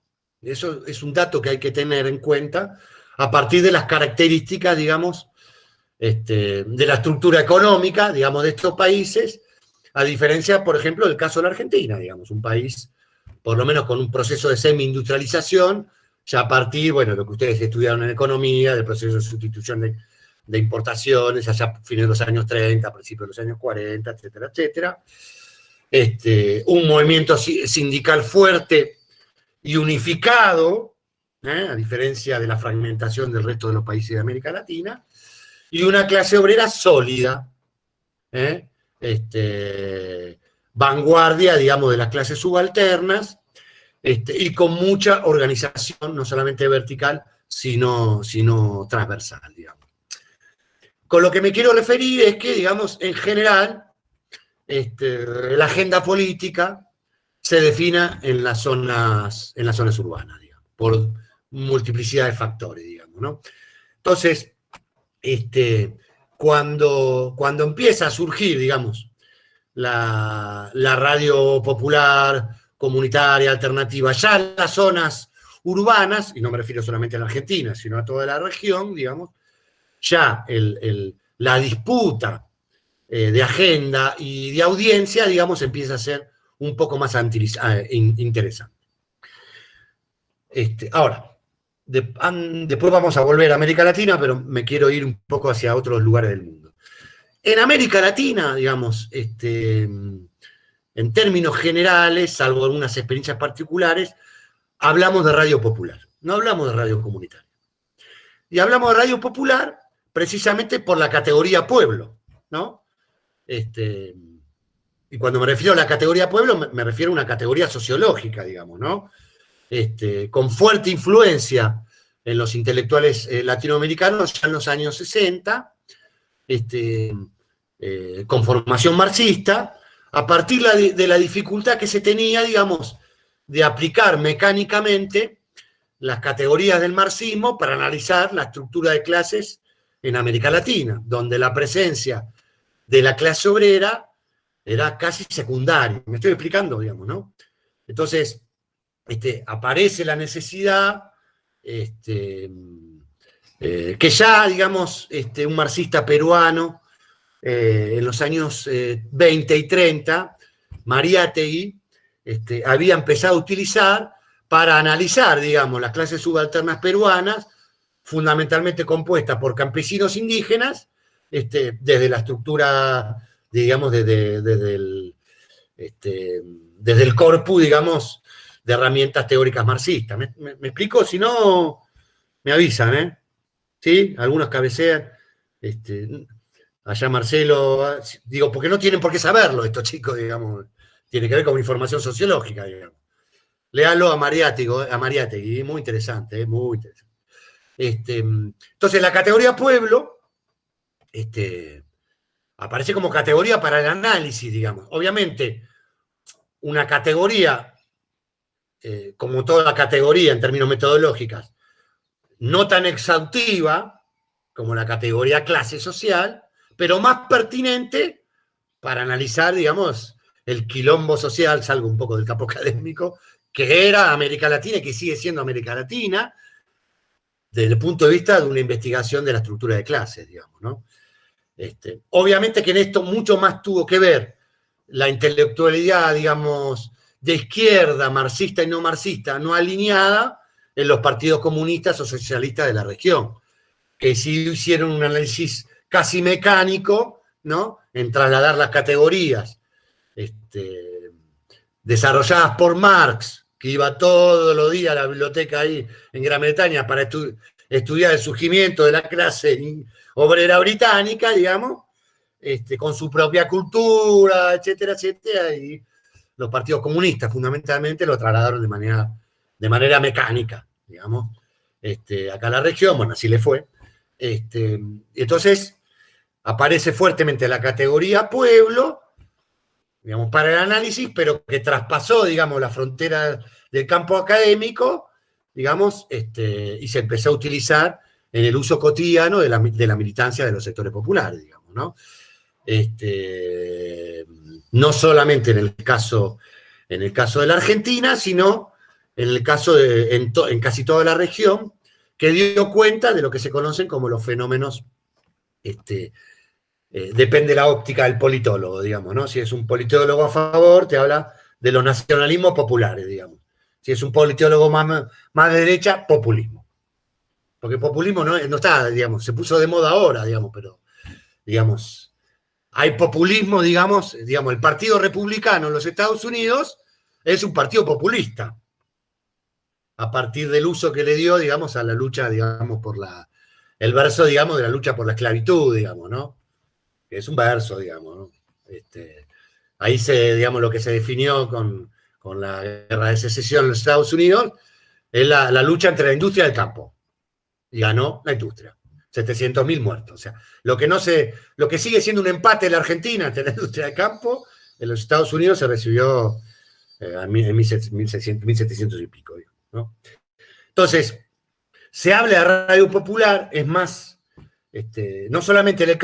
Eso es un dato que hay que tener en cuenta a partir de las características, digamos, de la estructura económica, digamos, de estos países, a diferencia, por ejemplo, del caso de la Argentina, digamos, un país, por lo menos con un proceso de semi-industrialización, ya a partir, bueno, de lo que ustedes estudiaron en economía, del proceso de sustitución de importaciones, allá a fines de los años 30, a principios de los años 40, etcétera, etcétera. Un movimiento sindical fuerte y unificado, a diferencia de la fragmentación del resto de los países de América Latina, y una clase obrera sólida, vanguardia, digamos, de las clases subalternas, y con mucha organización, no solamente vertical, sino transversal, digamos. Con lo que me quiero referir es que, digamos, en general, la agenda política se defina en las zonas urbanas, digamos, por multiplicidad de factores, digamos, ¿no? Entonces, cuando empieza a surgir, digamos, la radio popular, comunitaria, alternativa, ya en las zonas urbanas, y no me refiero solamente a la Argentina, sino a toda la región, digamos, ya la disputa de agenda y de audiencia, digamos, empieza a ser un poco más interesante. Ahora, después vamos a volver a América Latina, pero me quiero ir un poco hacia otros lugares del mundo. En América Latina, digamos, en términos generales, salvo algunas experiencias particulares, hablamos de radio popular, no hablamos de radio comunitaria. Y hablamos de radio popular precisamente por la categoría pueblo, ¿no? Y cuando me refiero a la categoría pueblo, me refiero a una categoría sociológica, digamos, ¿no? Con fuerte influencia en los intelectuales latinoamericanos ya en los años 60, con formación marxista, a partir de la dificultad que se tenía, digamos, de aplicar mecánicamente las categorías del marxismo para analizar la estructura de clases en América Latina, donde la presencia de la clase obrera era casi secundaria. Me estoy explicando, digamos, ¿no? Entonces, aparece la necesidad, que ya, digamos, un marxista peruano, en los años 20 y 30, Mariátegui, había empezado a utilizar para analizar, digamos, las clases subalternas peruanas, fundamentalmente compuestas por campesinos indígenas, desde la estructura, digamos, desde el corpus, digamos, de herramientas teóricas marxistas. ¿Me explico? Si no, me avisan, ¿eh? ¿Sí? Algunos cabecean. Allá Marcelo, digo, porque no tienen por qué saberlo estos chicos, digamos, tiene que ver con información sociológica, digamos. Léalo a Mariátegui, muy interesante, muy interesante. Entonces, la categoría pueblo aparece como categoría para el análisis, digamos. Obviamente, una categoría, como toda categoría en términos metodológicos, no tan exhaustiva como la categoría clase social, pero más pertinente para analizar, digamos, el quilombo social, salgo un poco del campo académico, que era América Latina y que sigue siendo América Latina, desde el punto de vista de una investigación de la estructura de clases, digamos, ¿no? Obviamente que en esto mucho más tuvo que ver la intelectualidad, digamos, de izquierda, marxista y no marxista, no alineada en los partidos comunistas o socialistas de la región, que sí hicieron un análisis casi mecánico, ¿no?, en trasladar las categorías desarrolladas por Marx, que iba todos los días a la biblioteca ahí en Gran Bretaña para estudiar el surgimiento de la clase obrera británica, digamos, con su propia cultura, etcétera, etcétera, y los partidos comunistas fundamentalmente lo trasladaron de manera mecánica, digamos, acá a la región, bueno, así le fue. Entonces, aparece fuertemente la categoría pueblo, digamos, para el análisis, pero que traspasó, digamos, la frontera del campo académico, digamos, y se empezó a utilizar en el uso cotidiano de la militancia de los sectores populares, digamos, ¿no? No solamente en el caso de la Argentina, sino en el caso en casi toda la región, que dio cuenta de lo que se conocen como los fenómenos, depende la óptica del politólogo, digamos, ¿no? Si es un politólogo a favor, te habla de los nacionalismos populares, digamos. Si es un politólogo más de derecha, populismo. Porque populismo no está, digamos, se puso de moda ahora, digamos, pero, digamos, hay populismo, digamos, el Partido Republicano en los Estados Unidos es un partido populista, a partir del uso que le dio, digamos, a la lucha, digamos, el verso, digamos, de la lucha por la esclavitud, digamos, ¿no? Que es un verso, digamos, ¿no? Ahí digamos, lo que se definió con la guerra de secesión en los Estados Unidos es la lucha entre la industria y el campo. Y ganó la industria. 700.000 muertos. O sea, lo que sigue siendo un empate en la Argentina entre la industria del campo, en los Estados Unidos se recibió en 1700 y pico, ¿no? Entonces, se habla de radio popular, es más, no solamente en el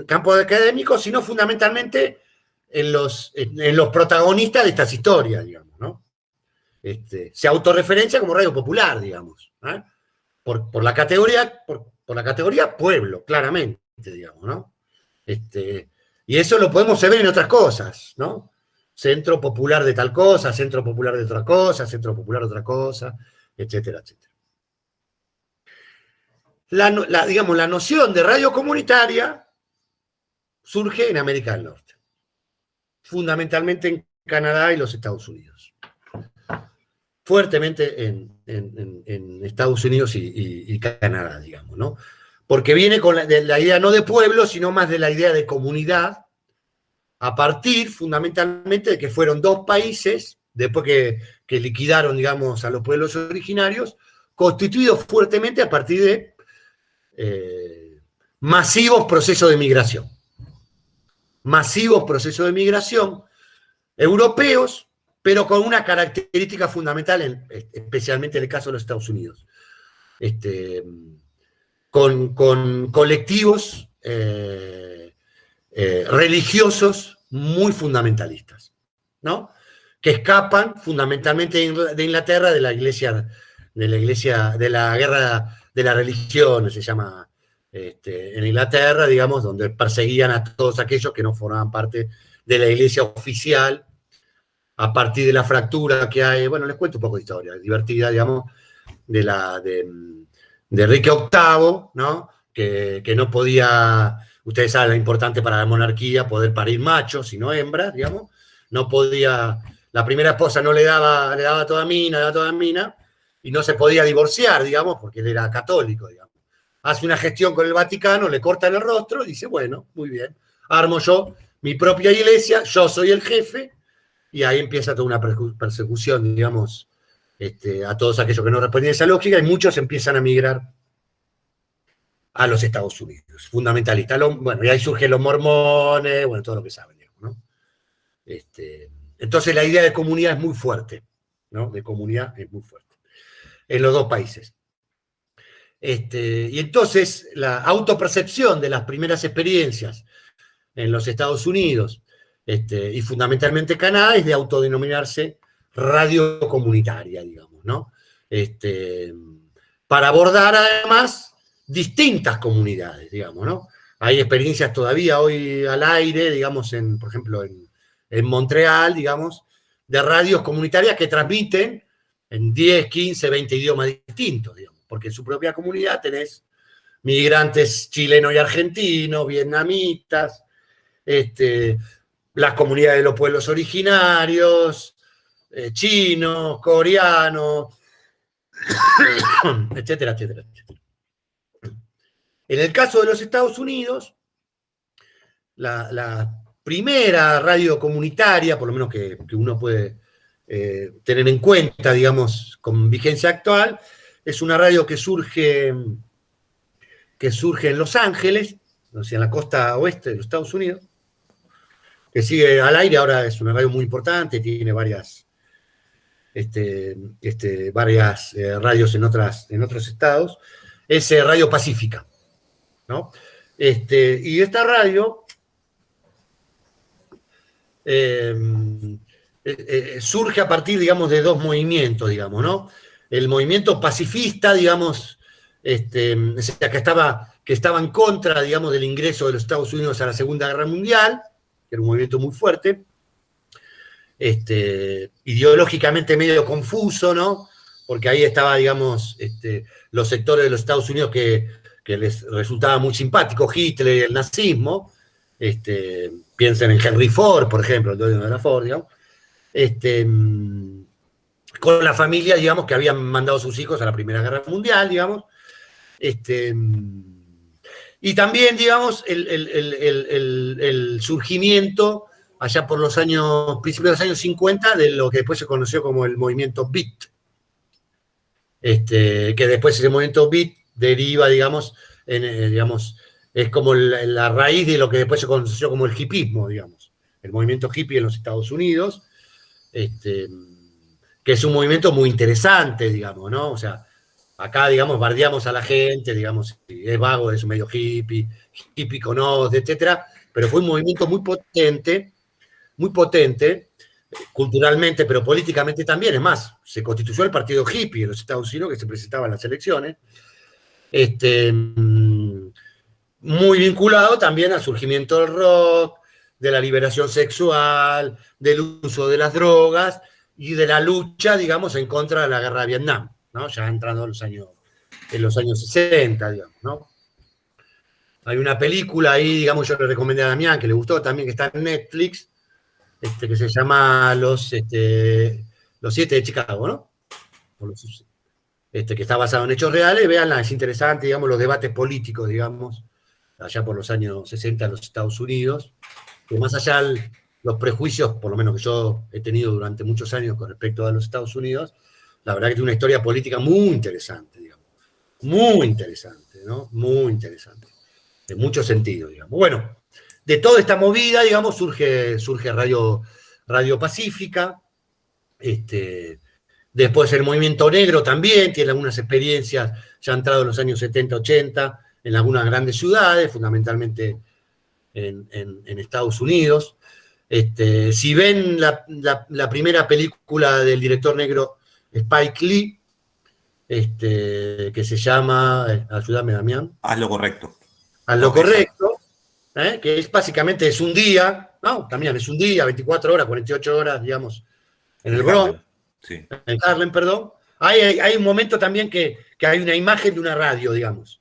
campo académico, sino fundamentalmente en los protagonistas de estas historias, digamos, ¿no? Se autorreferencia como radio popular, digamos, ¿eh? Por la categoría pueblo, claramente, digamos, ¿no? Y eso lo podemos ver en otras cosas, ¿no? Centro popular de tal cosa, centro popular de otra cosa, centro popular de otra cosa, etcétera, etcétera. Digamos, la noción de radio comunitaria surge en América del Norte, fundamentalmente en Canadá y los Estados Unidos. Fuertemente en Estados Unidos y Canadá, digamos, ¿no? Porque viene con la idea no de pueblo, sino más de la idea de comunidad, a partir fundamentalmente de que fueron dos países, después que liquidaron, digamos, a los pueblos originarios, constituidos fuertemente a partir de masivos procesos de migración. Masivos procesos de migración europeos, pero con una característica fundamental, especialmente en el caso de los Estados Unidos. Con colectivos religiosos muy fundamentalistas, ¿no? Que escapan fundamentalmente de Inglaterra de la guerra de la religión, se llama en Inglaterra, digamos, donde perseguían a todos aquellos que no formaban parte de la iglesia oficial, a partir de la fractura que hay. Bueno, les cuento un poco de historia, divertida, digamos, de Enrique VIII, ¿no? Que no podía, ustedes saben lo importante para la monarquía, poder parir machos y no hembras, digamos. No podía, la primera esposa no le daba toda mina, y no se podía divorciar, digamos, porque él era católico, digamos. Hace una gestión con el Vaticano, le cortan el rostro y dice, bueno, muy bien, armo yo mi propia iglesia, yo soy el jefe, y ahí empieza toda una persecución, digamos, a todos aquellos que no respondían a esa lógica, y muchos empiezan a migrar a los Estados Unidos, fundamentalistas. Bueno, y ahí surgen los mormones, bueno, todo lo que saben, digamos, ¿no? Entonces la idea de comunidad es muy fuerte, ¿no? De comunidad es muy fuerte en los dos países. Y entonces la autopercepción de las primeras experiencias en los Estados Unidos y fundamentalmente Canadá es de autodenominarse radio comunitaria, digamos, ¿no? Para abordar además distintas comunidades, digamos, ¿no? Hay experiencias todavía hoy al aire, digamos, por ejemplo, en Montreal, digamos, de radios comunitarias que transmiten en 10, 15, 20 idiomas distintos, digamos, porque en su propia comunidad tenés migrantes chilenos y argentinos, vietnamitas, las comunidades de los pueblos originarios, chinos, coreanos, etcétera, etcétera, etcétera. En el caso de los Estados Unidos, la primera radio comunitaria, por lo menos que uno puede tener en cuenta, digamos, con vigencia actual, es una radio que surge en Los Ángeles, o sea, en la costa oeste de los Estados Unidos, que sigue al aire. Ahora es una radio muy importante, tiene varias radios en otros estados. Es Radio Pacífica, ¿no? Y esta radio surge a partir, digamos, de dos movimientos, digamos, ¿no? El movimiento pacifista, digamos, o sea, que estaba en contra, digamos, del ingreso de los Estados Unidos a la Segunda Guerra Mundial, que era un movimiento muy fuerte, ideológicamente medio confuso, ¿no? Porque ahí estaba, digamos, los sectores de los Estados Unidos que les resultaba muy simpático Hitler y el nazismo. Piensen en Henry Ford, por ejemplo, el dueño de la Ford, digamos. Con la familia, digamos, que habían mandado a sus hijos a la Primera Guerra Mundial, digamos. Y también, digamos, el surgimiento allá por principios de los años 50, de lo que después se conoció como el movimiento Beat. Que después ese movimiento Beat deriva, digamos, es como la raíz de lo que después se conoció como el hippismo, digamos. El movimiento hippie en los Estados Unidos, que es un movimiento muy interesante, digamos, ¿no? O sea, acá, digamos, bardeamos a la gente, digamos, es vago, es un medio hippie con odio, etcétera, pero fue un movimiento muy potente, culturalmente, pero políticamente también. Es más, se constituyó el partido hippie en los Estados Unidos, que se presentaba en las elecciones, muy vinculado también al surgimiento del rock, de la liberación sexual, del uso de las drogas y de la lucha, digamos, en contra de la guerra de Vietnam, ¿no? Ya entrando en los años 60, digamos, ¿no? Hay una película ahí, digamos, yo le recomendé a Damián, que le gustó también, que está en Netflix, que se llama Los Siete de Chicago, ¿no? Que está basado en hechos reales. Véanla, es interesante, digamos, los debates políticos, digamos, allá por los años 60 en los Estados Unidos, que más allá de los prejuicios, por lo menos que yo he tenido durante muchos años con respecto a los Estados Unidos, la verdad que tiene una historia política muy interesante, digamos. Muy interesante, ¿no? Muy interesante. En muchos sentidos, digamos. Bueno, de toda esta movida, digamos, surge Radio Pacífica. Después el movimiento negro también tiene algunas experiencias, ya entrado en los años 70, 80, en algunas grandes ciudades, fundamentalmente en Estados Unidos. Si ven la primera película del director negro Spike Lee, que se llama, ayúdame, Damián.
Haz lo correcto.
Haz lo correcto, que es básicamente es un día, ¿no? También es un día, 24 horas, 48 horas, digamos, en el Bronx,
sí.
En Harlem, perdón. Hay un momento también que hay una imagen de una radio, digamos,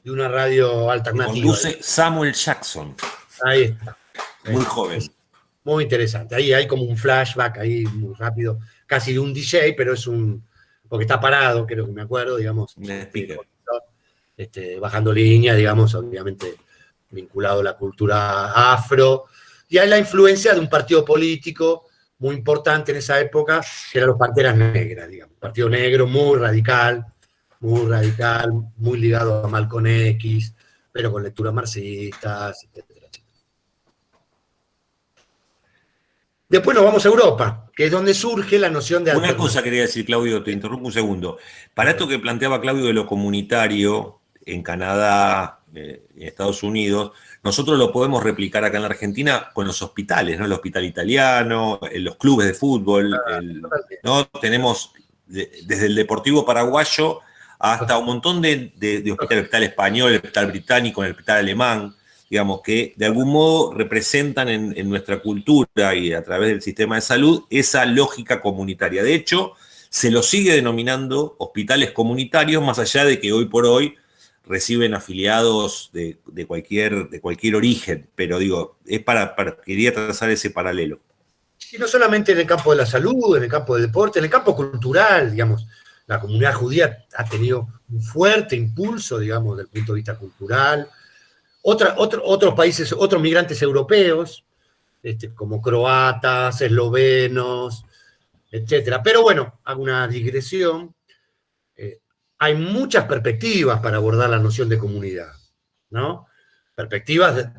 de una radio alternativa.
Conduce Samuel Jackson.
Ahí está.
Muy joven.
Muy interesante. Ahí hay como un flashback ahí muy rápido, casi de un DJ, pero porque está parado, creo que me acuerdo, digamos. Bajando línea, digamos, obviamente vinculado a la cultura afro. Y hay la influencia de un partido político muy importante en esa época, que eran los Panteras Negras, digamos. Partido negro muy radical, muy ligado a Malcolm X, pero con lecturas marxistas, etc. Después nos vamos a Europa, que es donde surge la noción de...
Una cosa quería decir, Claudio, te interrumpo un segundo. Para esto que planteaba Claudio de lo comunitario en Canadá, en Estados Unidos, nosotros lo podemos replicar acá en la Argentina con los hospitales, ¿no? El hospital italiano, los clubes de fútbol, ¿no? Tenemos desde el Deportivo Paraguayo hasta un montón de hospitales, el hospital español, el hospital británico, el hospital alemán, digamos, que de algún modo representan en nuestra cultura y a través del sistema de salud esa lógica comunitaria. De hecho, se lo sigue denominando hospitales comunitarios, más allá de que hoy por hoy reciben afiliados de cualquier origen, pero digo, es quería trazar ese paralelo.
Y no solamente en el campo de la salud, en el campo del deporte, en el campo cultural, digamos. la comunidad judía ha tenido un fuerte impulso, digamos, desde el punto de vista cultural. Otros países, otros migrantes europeos, como croatas, eslovenos, etcétera. Pero bueno, hago una digresión. Hay muchas perspectivas para abordar la noción de comunidad, ¿no? Perspectivas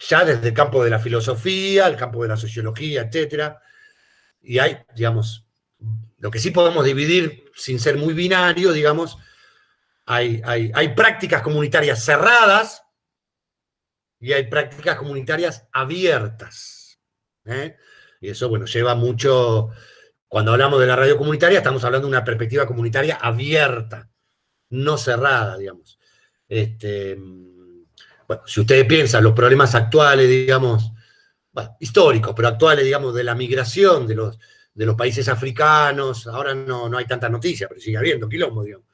ya desde el campo de la filosofía, el campo de la sociología, etcétera. Y hay, digamos, lo que sí podemos dividir sin ser muy binario, digamos, hay prácticas comunitarias cerradas y hay prácticas comunitarias abiertas. Y eso, bueno, lleva mucho. Cuando hablamos de la radio comunitaria, estamos hablando de una perspectiva comunitaria abierta, no cerrada, digamos. Bueno, si ustedes piensan los problemas actuales, digamos, bueno, históricos, pero actuales, digamos, de la migración de los países africanos, ahora no hay tanta noticia, pero sigue habiendo quilombo, digamos.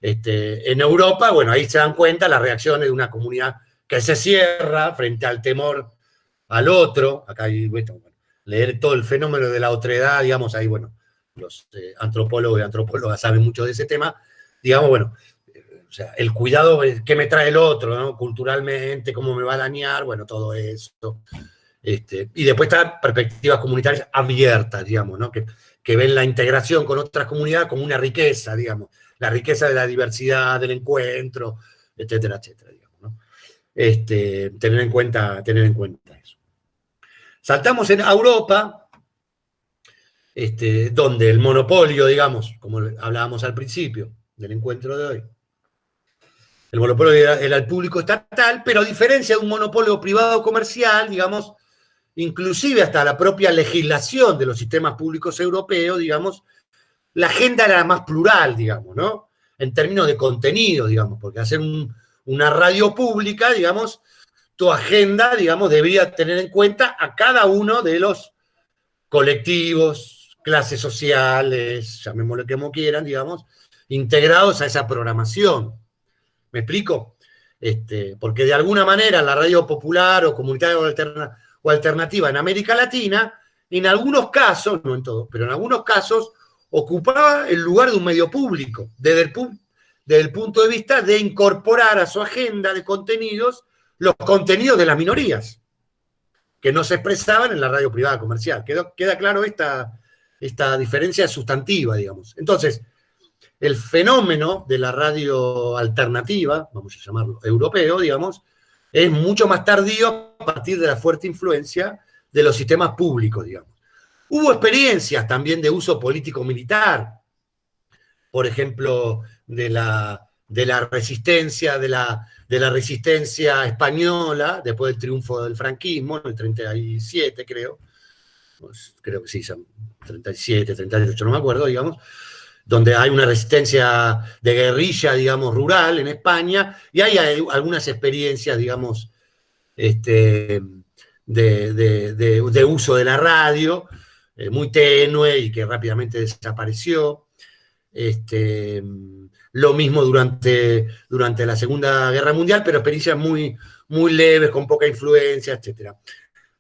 En Europa, bueno, ahí se dan cuenta las reacciones de una comunidad que se cierra frente al temor al otro. Acá hay, bueno, leer todo el fenómeno de la otredad, digamos, ahí, bueno, los antropólogos y antropólogas saben mucho de ese tema, digamos, bueno, o sea, el cuidado que me trae el otro, ¿no? Culturalmente, cómo me va a dañar, bueno, todo eso. Y después están perspectivas comunitarias abiertas, digamos, ¿no? Que ven la integración con otras comunidades como una riqueza, digamos, la riqueza de la diversidad, del encuentro, etcétera, etcétera, digamos, ¿no? Tener en cuenta eso. Saltamos en Europa, donde el monopolio, digamos, como hablábamos al principio del encuentro de hoy, el monopolio era el público estatal, pero a diferencia de un monopolio privado comercial, digamos, inclusive hasta la propia legislación de los sistemas públicos europeos, digamos, la agenda era más plural, digamos, ¿no? En términos de contenido, digamos, porque hacer una radio pública, digamos, tu agenda, digamos, debía tener en cuenta a cada uno de los colectivos, clases sociales, llamémoslo como quieran, digamos, integrados a esa programación. ¿Me explico? Porque de alguna manera la radio popular o comunitaria o alternativa en América Latina, en algunos casos, no en todos, pero en algunos casos, ocupaba el lugar de un medio público, desde el punto de vista de incorporar a su agenda de contenidos los contenidos de las minorías, que no se expresaban en la radio privada comercial. Queda claro esta diferencia sustantiva, digamos. Entonces, el fenómeno de la radio alternativa, vamos a llamarlo europeo, digamos, es mucho más tardío a partir de la fuerte influencia de los sistemas públicos, digamos. Hubo experiencias también de uso político-militar, por ejemplo, de la resistencia, de la resistencia española, después del triunfo del franquismo, en el 37 creo, pues, creo que sí, 37, 38, no me acuerdo, digamos, donde hay una resistencia de guerrilla, digamos, rural en España, y hay algunas experiencias, digamos, de uso de la radio, muy tenue y que rápidamente desapareció. Lo mismo durante la Segunda Guerra Mundial, pero experiencias muy, muy leves, con poca influencia, etc.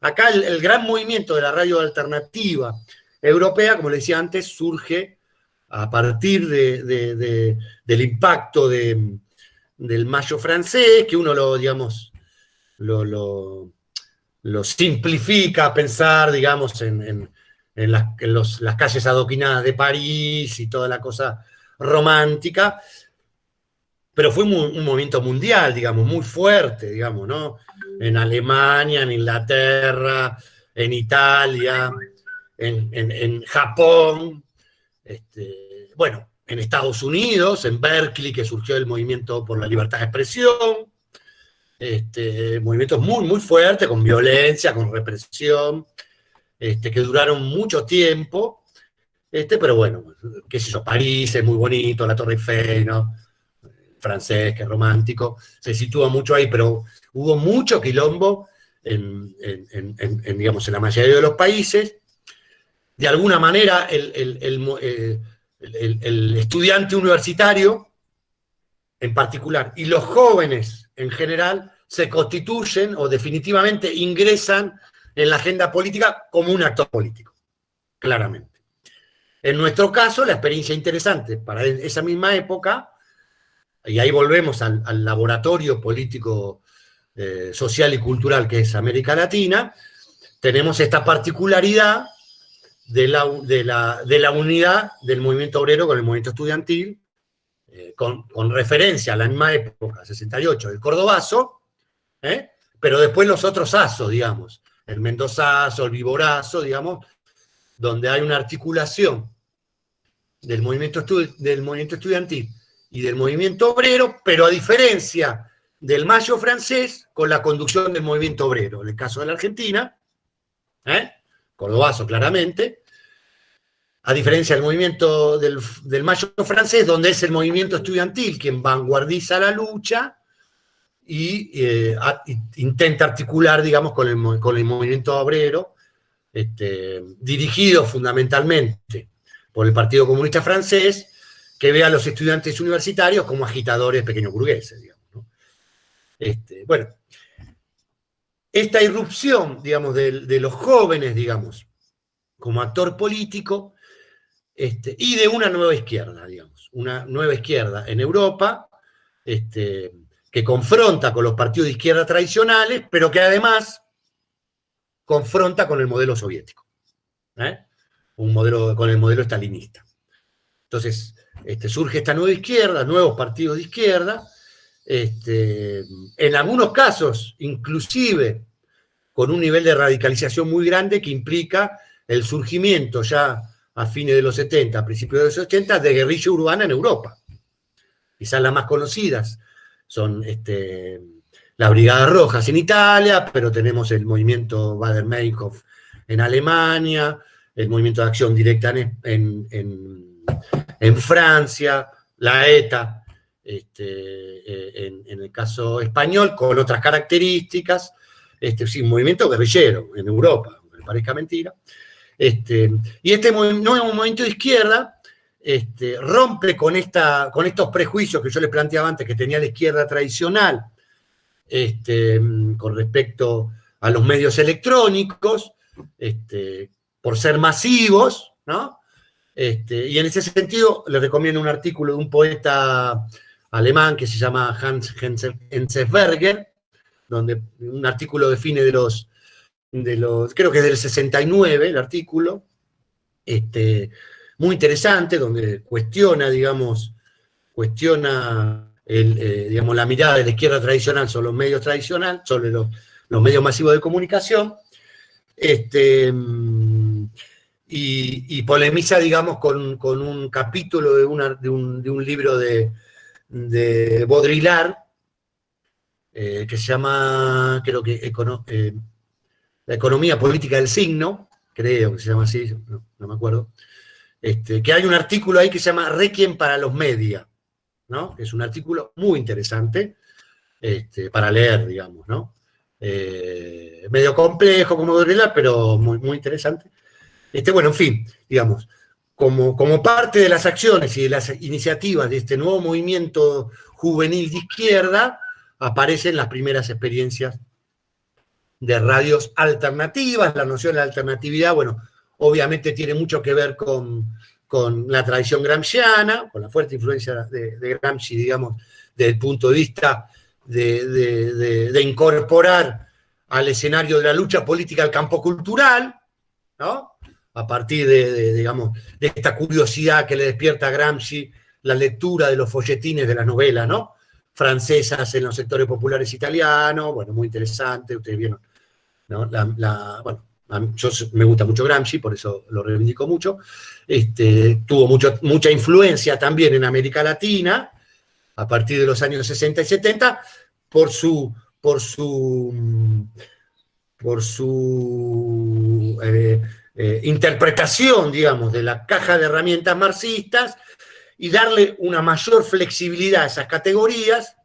Acá el gran movimiento de la radio alternativa europea, como le decía antes, surge a partir del impacto del Mayo francés, que uno lo simplifica a pensar, digamos, en las calles adoquinadas de París y toda la cosa romántica, pero fue un movimiento mundial, digamos, muy fuerte, digamos, ¿no? En Alemania, en Inglaterra, en Italia, en Japón, bueno, en Estados Unidos, en Berkeley, que surgió el movimiento por la libertad de expresión, movimientos muy, muy fuertes, con violencia, con represión, que duraron mucho tiempo, pero bueno, qué sé yo, París es muy bonito, la Torre Eiffel, ¿no? Francés, que es romántico, se sitúa mucho ahí, pero hubo mucho quilombo digamos, en la mayoría de los países. De alguna manera, el estudiante universitario, en particular, y los jóvenes en general, se constituyen o definitivamente ingresan en la agenda política como un actor político, claramente. En nuestro caso, la experiencia interesante para esa misma época, y ahí volvemos al laboratorio político, social y cultural que es América Latina, tenemos esta particularidad de la unidad del movimiento obrero con el movimiento estudiantil, con referencia a la misma época, 68, el cordobazo, pero después los otros azos, digamos, el mendozazo, el viborazo, digamos, donde hay una articulación del movimiento estudiantil y del movimiento obrero, pero a diferencia del Mayo francés, con la conducción del movimiento obrero. En el caso de la Argentina, cordobazo claramente, a diferencia del movimiento del Mayo francés, donde es el movimiento estudiantil quien vanguardiza la lucha y intenta articular, digamos, con el movimiento obrero, dirigido fundamentalmente por el Partido Comunista Francés, que ve a los estudiantes universitarios como agitadores pequeños burgueses, digamos, ¿no? Bueno, esta irrupción, digamos, de los jóvenes, digamos, como actor político, y de una nueva izquierda, digamos, una nueva izquierda en Europa, que confronta con los partidos de izquierda tradicionales, pero que además confronta con el modelo soviético, con el modelo stalinista. Entonces, surge esta nueva izquierda, nuevos partidos de izquierda, en algunos casos, inclusive, con un nivel de radicalización muy grande que implica el surgimiento ya a fines de los 70, a principios de los 80, de guerrilla urbana en Europa. Quizás las más conocidas son las Brigadas Rojas en Italia, pero tenemos el movimiento Baader-Meinhof en Alemania, el movimiento de acción directa en Francia, la ETA en el caso español, con otras características, sí, un movimiento guerrillero en Europa, aunque me parezca mentira. Y este nuevo movimiento de izquierda rompe con estos prejuicios que yo les planteaba antes que tenía la izquierda tradicional con respecto a los medios electrónicos, por ser masivos, ¿no? Y en ese sentido les recomiendo un artículo de un poeta alemán que se llama Hans Enzensberger, donde un artículo de fines de los creo que es del 69 el artículo, muy interesante, donde cuestiona, digamos, digamos, la mirada de la izquierda tradicional sobre los medios tradicionales, sobre los medios masivos de comunicación, y polemiza, digamos, con un capítulo de un libro de Baudrillard, que se llama, creo que, La economía política del signo, creo que se llama así, no me acuerdo, que hay un artículo ahí que se llama Requiem para los media, ¿no? Es un artículo muy interesante para leer, digamos, ¿no? Medio complejo como Baudrillard, pero muy, muy interesante. Bueno, en fin, digamos, como parte de las acciones y de las iniciativas de este nuevo movimiento juvenil de izquierda, aparecen las primeras experiencias de radios alternativas. La noción de la alternatividad, bueno, obviamente tiene mucho que ver con la tradición gramsciana, con la fuerte influencia de Gramsci, digamos, desde el punto de vista de incorporar al escenario de la lucha política al campo cultural, ¿no? A partir digamos, de esta curiosidad que le despierta a Gramsci la lectura de los folletines de las novelas, ¿no? Francesas en los sectores populares italianos, bueno, muy interesante, ustedes vieron, ¿no? Bueno, yo me gusta mucho Gramsci, por eso lo reivindico mucho. Tuvo mucha influencia también en América Latina, a partir de los años 60 y 70, por su interpretación, digamos, de la caja de herramientas marxistas, y darle una mayor flexibilidad a esas categorías.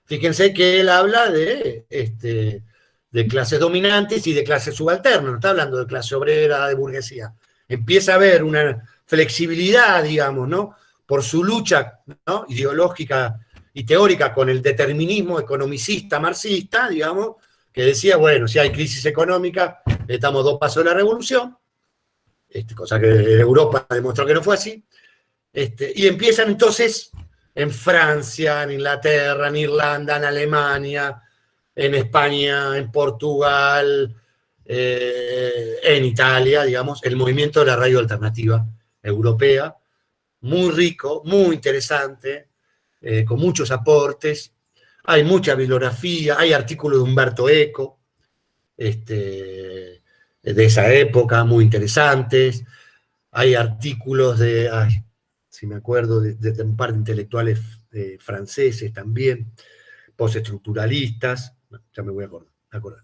Fíjense que él habla de clases dominantes y de clases subalternas, no está hablando de clase obrera, de burguesía. Empieza a haber una flexibilidad, digamos, ¿no? Por su lucha, ¿no?, ideológica y teórica con el determinismo economicista marxista, digamos, que decía, bueno, si hay crisis económica, estamos 2 pasos de la revolución. cosa que en Europa demostró que no fue así. Y empiezan entonces en Francia, en Inglaterra, en Irlanda, en Alemania, en España, en Portugal, en Italia, digamos, el movimiento de la radio alternativa europea, muy rico, muy interesante, con muchos aportes. Hay mucha bibliografía, hay artículos de Umberto Eco, de esa época, muy interesantes. Hay artículos si me acuerdo, de un par de intelectuales franceses también, postestructuralistas, ya me voy a acordar.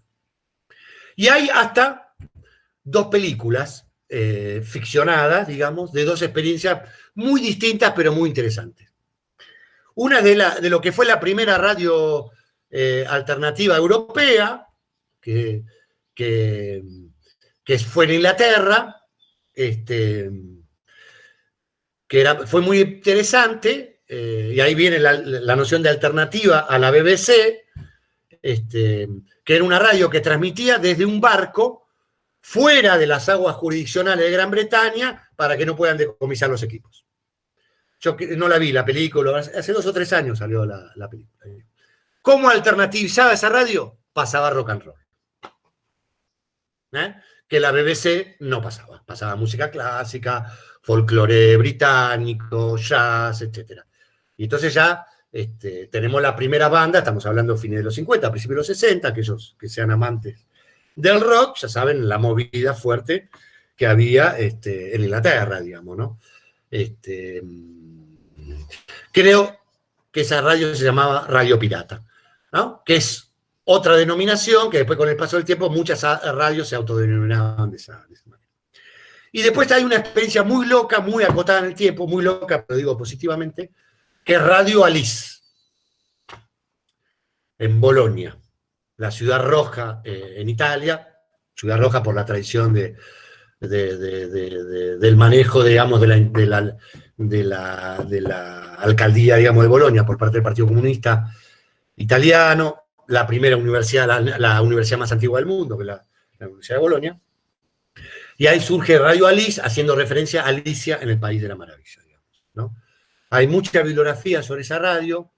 Y hay hasta 2 películas ficcionadas, digamos, de 2 experiencias muy distintas, pero muy interesantes. Una de lo que fue la primera radio alternativa europea, que fue en Inglaterra, fue muy interesante, y ahí viene la noción de alternativa a la BBC, que era una radio que transmitía desde un barco fuera de las aguas jurisdiccionales de Gran Bretaña para que no puedan decomisar los equipos. Yo no la vi, la película, hace 2 o 3 años salió la película. ¿Cómo alternativizaba esa radio? Pasaba rock and roll. Que la BBC no pasaba. Pasaba música clásica, folclore británico, jazz, etc. Y entonces ya tenemos la primera banda, estamos hablando de fines de los 50, principios de los 60, aquellos que sean amantes del rock, ya saben la movida fuerte que había en Inglaterra, digamos, ¿no? Creo que esa radio se llamaba Radio Pirata, ¿no? Que es otra denominación que después con el paso del tiempo muchas radios se autodenominaban de esa manera. Y después hay una experiencia muy loca, muy acotada en el tiempo, muy loca, pero digo positivamente, que es Radio Alice, en Bolonia, la ciudad roja en Italia, ciudad roja por la tradición del manejo, digamos, de la alcaldía, digamos, de Bolonia por parte del Partido Comunista Italiano, la primera universidad, la universidad más antigua del mundo, que es la Universidad de Bolonia. Y ahí surge Radio Alice, haciendo referencia a Alicia en el País de la Maravilla, digamos, ¿no? Hay mucha bibliografía sobre esa radio,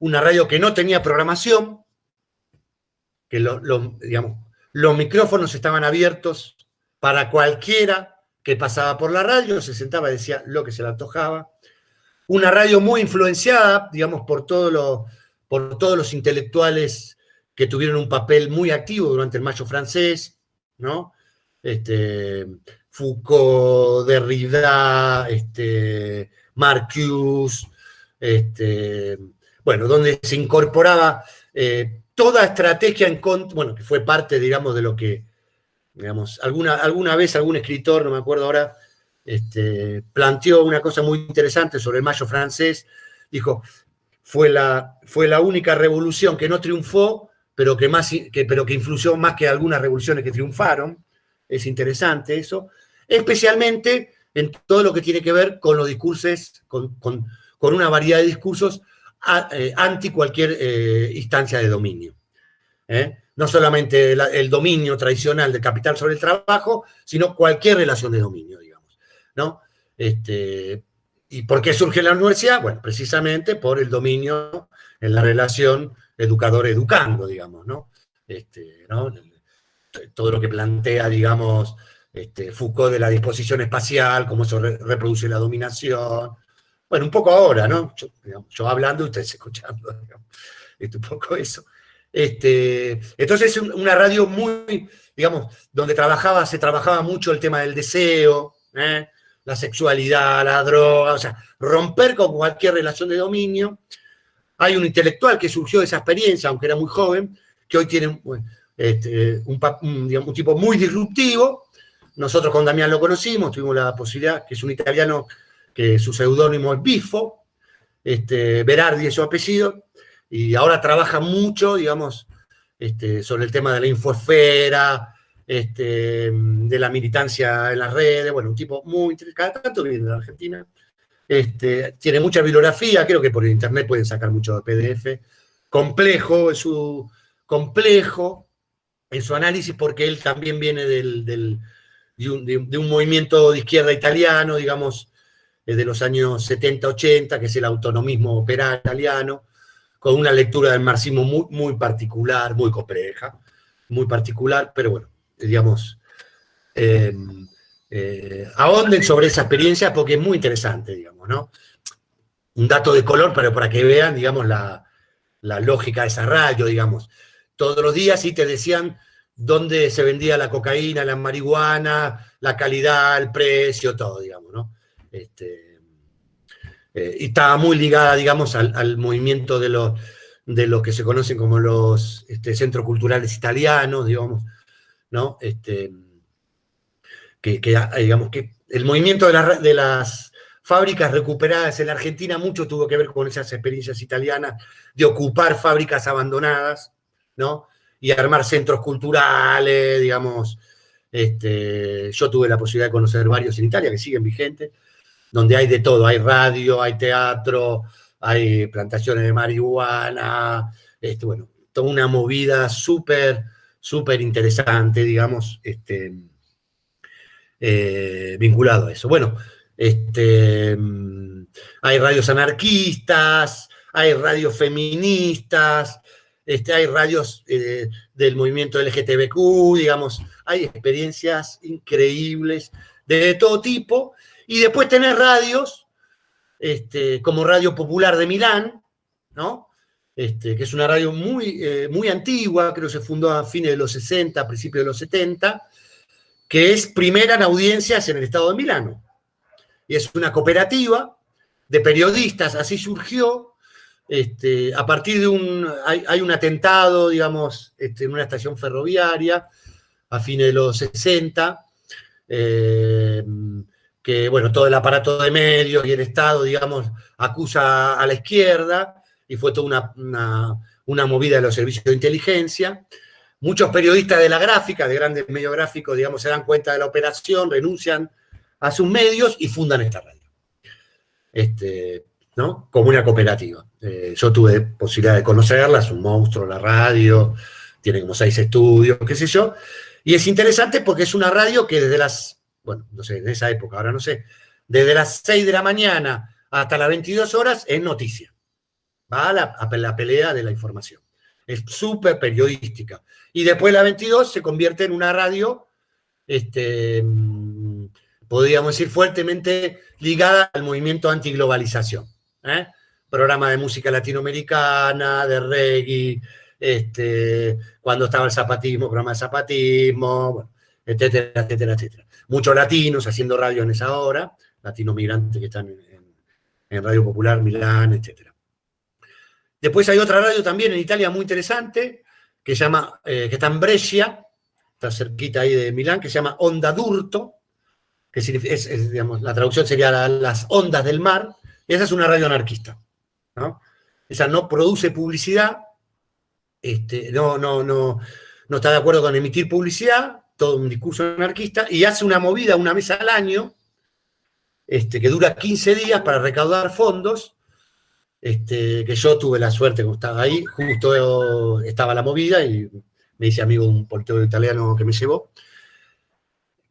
una radio que no tenía programación, que digamos, los micrófonos estaban abiertos para cualquiera que pasaba por la radio, se sentaba y decía lo que se le antojaba. Una radio muy influenciada, digamos, por todos los intelectuales que tuvieron un papel muy activo durante el Mayo francés, ¿no? Foucault, Derrida, Marcuse, bueno, donde se incorporaba toda estrategia en contra, bueno, que fue parte, digamos, de lo que, digamos, alguna vez algún escritor, no me acuerdo ahora, planteó una cosa muy interesante sobre el Mayo francés, dijo, fue la única revolución que no triunfó, pero que influyó más que algunas revoluciones que triunfaron. Es interesante eso, especialmente en todo lo que tiene que ver con los discursos, con una variedad de discursos anti cualquier instancia de dominio. No solamente el dominio tradicional del capital sobre el trabajo, sino cualquier relación de dominio, digamos, ¿no? ¿Y por qué surge la universidad? Bueno, precisamente por el dominio en la relación educador-educando, digamos, ¿no? ¿No? Todo lo que plantea, digamos, Foucault de la disposición espacial, cómo eso reproduce la dominación. Bueno, un poco ahora, ¿no? Yo hablando y ustedes escuchando, digamos. Un poco eso. Entonces es una radio muy, digamos, donde se trabajaba mucho el tema del deseo, la sexualidad, la droga, o sea, romper con cualquier relación de dominio. Hay un intelectual que surgió de esa experiencia, aunque era muy joven, que hoy tiene un tipo muy disruptivo. Nosotros con Damián lo conocimos, tuvimos la posibilidad, que es un italiano que su seudónimo es Bifo, Berardi es su apellido, y ahora trabaja mucho, digamos, sobre el tema de la infosfera, de la militancia en las redes, bueno, un tipo muy interesante, cada tanto viene de la Argentina, tiene mucha bibliografía, creo que por internet pueden sacar mucho PDF, complejo en su análisis, porque él también viene de un movimiento de izquierda italiano, digamos, de los años 70-80, que es el autonomismo operario italiano, con una lectura del marxismo muy, muy particular, muy compleja, muy particular, pero bueno, digamos, ahonden sobre esa experiencia porque es muy interesante, digamos, ¿no? Un dato de color, pero para que vean, digamos, la lógica de esa radio, digamos. Todos los días sí te decían dónde se vendía la cocaína, la marihuana, la calidad, el precio, todo, digamos, ¿no? Y estaba muy ligada, digamos, al movimiento de lo que se conocen como los centros culturales italianos, digamos, ¿no? Digamos, que el movimiento de las fábricas recuperadas en la Argentina mucho tuvo que ver con esas experiencias italianas de ocupar fábricas abandonadas, ¿no? Y armar centros culturales, digamos. Yo tuve la posibilidad de conocer varios en Italia que siguen vigentes, donde hay de todo, hay radio, hay teatro, hay plantaciones de marihuana, bueno, toda una movida súper, súper interesante, digamos, vinculado a eso. Bueno, hay radios anarquistas, hay radios feministas, hay radios del movimiento LGTBQ, digamos, hay experiencias increíbles de todo tipo, y después tenés radios, como Radio Popular de Milán, ¿no? Que es una radio muy, muy antigua, creo que se fundó a fines de los 60, principios de los 70, que es primera en audiencias en el estado de Milano. Y es una cooperativa de periodistas, así surgió, a partir de hay un atentado, digamos, en una estación ferroviaria, a fines de los 60, que, bueno, todo el aparato de medios y el Estado, digamos, acusa a la izquierda, y fue toda una movida de los servicios de inteligencia. Muchos periodistas de la gráfica, de grandes medios gráficos, digamos, se dan cuenta de la operación, renuncian a sus medios y fundan esta radio, ¿no? Como una cooperativa. Yo tuve posibilidad de conocerla, es un monstruo la radio, tiene como 6 estudios, qué sé yo, y es interesante porque es una radio que desde bueno, no sé, en esa época, ahora no sé, desde las 6 de la mañana hasta las 22 horas es noticia. Va a la pelea de la información. Es súper periodística. Y después la 22 se convierte en una radio, podríamos decir, fuertemente ligada al movimiento antiglobalización. Programa de música latinoamericana, de reggae, cuando estaba el zapatismo, programa de zapatismo, bueno, etcétera, etcétera, etcétera. Muchos latinos haciendo radio en esa hora, latinos migrantes que están en Radio Popular, Milán, etcétera. Después hay otra radio también en Italia muy interesante, que está en Brescia, está cerquita ahí de Milán, que se llama Onda d'Urto, que digamos, la traducción sería las ondas del mar. Esa es una radio anarquista, ¿no? Esa no produce publicidad, no está de acuerdo con emitir publicidad, todo un discurso anarquista, y hace una movida una vez al año, que dura 15 días para recaudar fondos, que yo tuve la suerte, como estaba ahí, justo estaba la movida, y me hice amigo de un politólogo italiano que me llevó,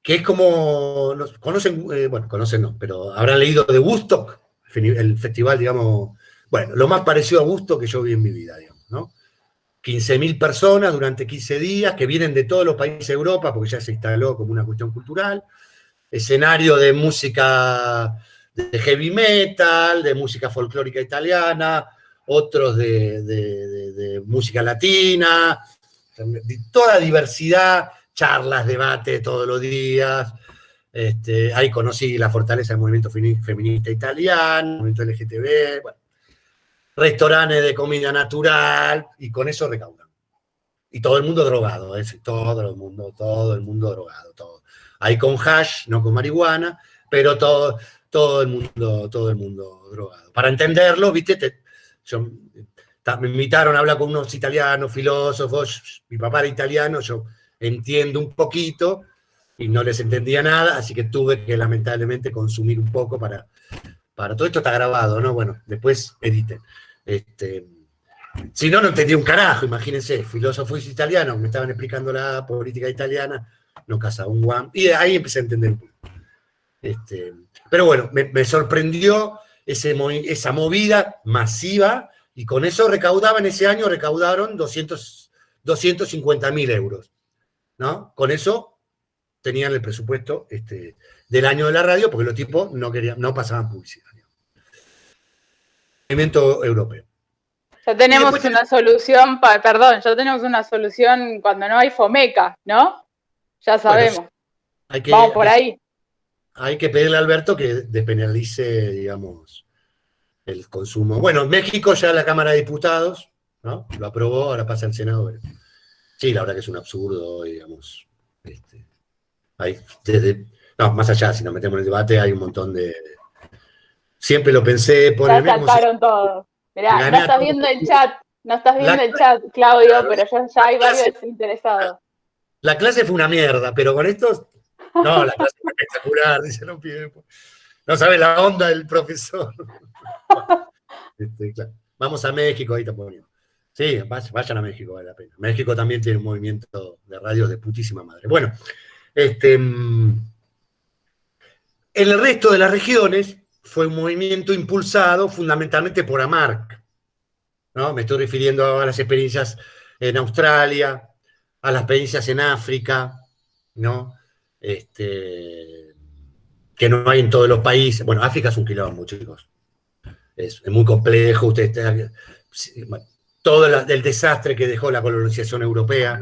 que es como, conocen, bueno, conocen no, pero habrán leído de Woodstock, el festival, digamos, bueno, lo más parecido a Woodstock que yo vi en mi vida, digamos, ¿no? 15.000 personas durante 15 días que vienen de todos los países de Europa, porque ya se instaló como una cuestión cultural, escenario de música de heavy metal, de música folclórica italiana, otros de música latina, de toda diversidad, charlas, debates todos los días. Ahí conocí la fortaleza del movimiento feminista italiano, el movimiento LGTB, bueno, restaurantes de comida natural, y con eso recaudan. Y todo el mundo drogado, todo el mundo drogado, todo. Ahí con hash, no con marihuana, pero todo el mundo drogado. Para entenderlo, ¿viste? Me invitaron a hablar con unos italianos, filósofos, mi papá era italiano, yo entiendo un poquito, y no les entendía nada, así que tuve que lamentablemente consumir un poco para todo esto está grabado, ¿no? Bueno, después editen. Si no, no entendía un carajo, imagínense, filósofos italianos me estaban explicando la política italiana, no Casaubon. Y ahí empecé a entender un poco. Pero bueno, me sorprendió esa movida masiva, y con eso recaudaron 250.000 euros, ¿no? Con eso tenían el presupuesto del año de la radio, porque los tipos no pasaban publicidad. Movimiento europeo.
Ya tenemos una solución, ya tenemos una solución cuando no hay Fomeca, ¿no? Ya sabemos.
Bueno,
vamos por ahí.
Hay que pedirle a Alberto que despenalice, digamos, el consumo. Bueno, en México ya la Cámara de Diputados, ¿no? Lo aprobó, ahora pasa al Senado. Sí, la verdad que es un absurdo, digamos. Más allá, si nos metemos en el debate, hay un montón de... Siempre lo pensé...
Ya saltaron todos. Mirá, no estás viendo el chat, Claudio, pero ya hay varios interesados.
La clase fue una mierda, pero con estos... No, la clase fue espectacular, dicen los pibes. No sabe la onda del profesor. Claro. Vamos a México, ahí te ponemos. Sí, vayan a México, vale la pena. México también tiene un movimiento de radios de putísima madre. Bueno, en el resto de las regiones fue un movimiento impulsado fundamentalmente por AMARC, ¿no? Me estoy refiriendo a las experiencias en Australia, a las experiencias en África, ¿no? Que no hay en todos los países. Bueno, África es un quilombo, chicos. Es muy complejo. Todo el desastre que dejó la colonización europea,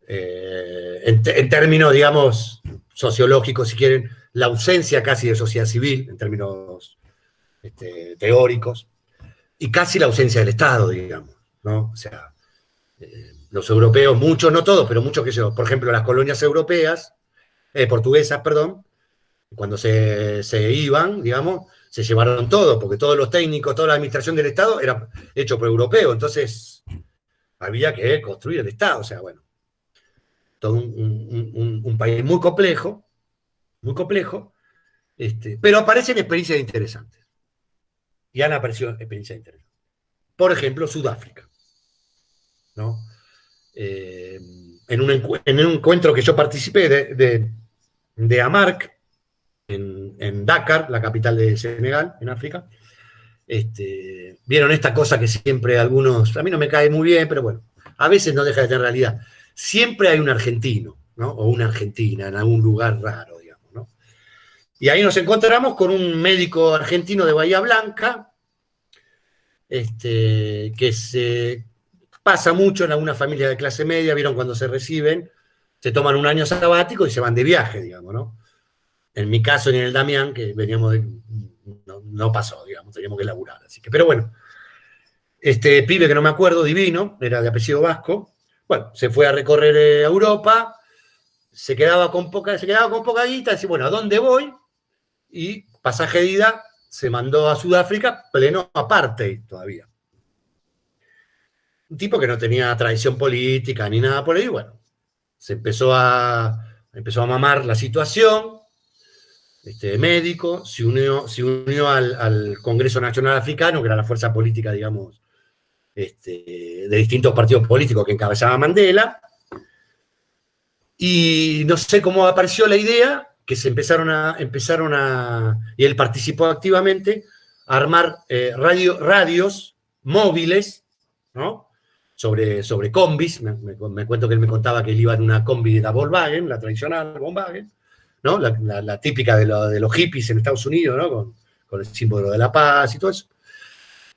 en términos, digamos, sociológicos, si quieren, la ausencia casi de sociedad civil, en términos teóricos, y casi la ausencia del Estado, digamos, ¿no? O sea, los europeos, muchos, no todos, pero muchos, por ejemplo, las colonias europeas, portuguesas, perdón, cuando se iban, digamos, se llevaron todo, porque todos los técnicos, toda la administración del Estado era hecho por europeos, entonces había que construir el Estado, o sea, bueno, todo un país muy complejo, pero aparecen experiencias interesantes. Y han aparecido experiencias interesantes. Por ejemplo, Sudáfrica, ¿no? En un encuentro que yo participé de AMARC, en Dakar, la capital de Senegal, en África, vieron esta cosa que siempre algunos, a mí no me cae muy bien, pero bueno, a veces no deja de tener realidad. Siempre hay un argentino, ¿no? O una argentina en algún lugar raro, digamos, ¿no? Y ahí nos encontramos con un médico argentino de Bahía Blanca, que se pasa mucho en alguna familia de clase media, vieron cuando se reciben, se toman un año sabático y se van de viaje, digamos, ¿no? En mi caso y en el Damián, que veníamos no pasó, digamos, teníamos que laburar. Así que, pero bueno, este pibe que no me acuerdo, divino, era de apellido vasco, bueno, se fue a recorrer Europa, se quedaba con poca guita, decía, bueno, ¿a dónde voy? Y pasaje de ida, se mandó a Sudáfrica, pleno apartheid todavía. Un tipo que no tenía tradición política ni nada por ahí, bueno, se empezó a mamar la situación, médico, se unió al Congreso Nacional Africano, que era la fuerza política, digamos, de distintos partidos políticos que encabezaba Mandela, y no sé cómo apareció la idea, que se empezaron a y él participó activamente, a armar radios móviles, ¿no? Sobre combis. Me cuento que él me contaba que él iba en una combi de la Volkswagen, la tradicional Volkswagen, ¿no? La típica de los hippies en Estados Unidos, ¿no? Con el símbolo de la paz y todo eso.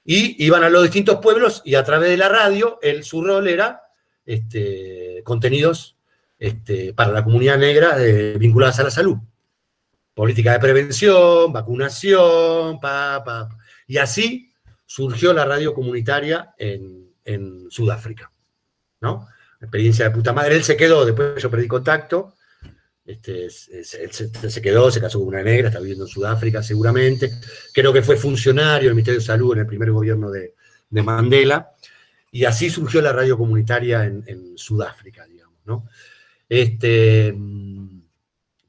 Y iban a los distintos pueblos y a través de la radio, su rol era contenidos para la comunidad negra vinculadas a la salud. Política de prevención, vacunación, y así surgió la radio comunitaria en Sudáfrica, ¿no? Experiencia de puta madre. Él se quedó, después yo perdí contacto, se quedó, se casó con una negra, está viviendo en Sudáfrica seguramente. Creo que fue funcionario del Ministerio de Salud en el primer gobierno de Mandela, y así surgió la radio comunitaria en Sudáfrica, digamos, ¿no?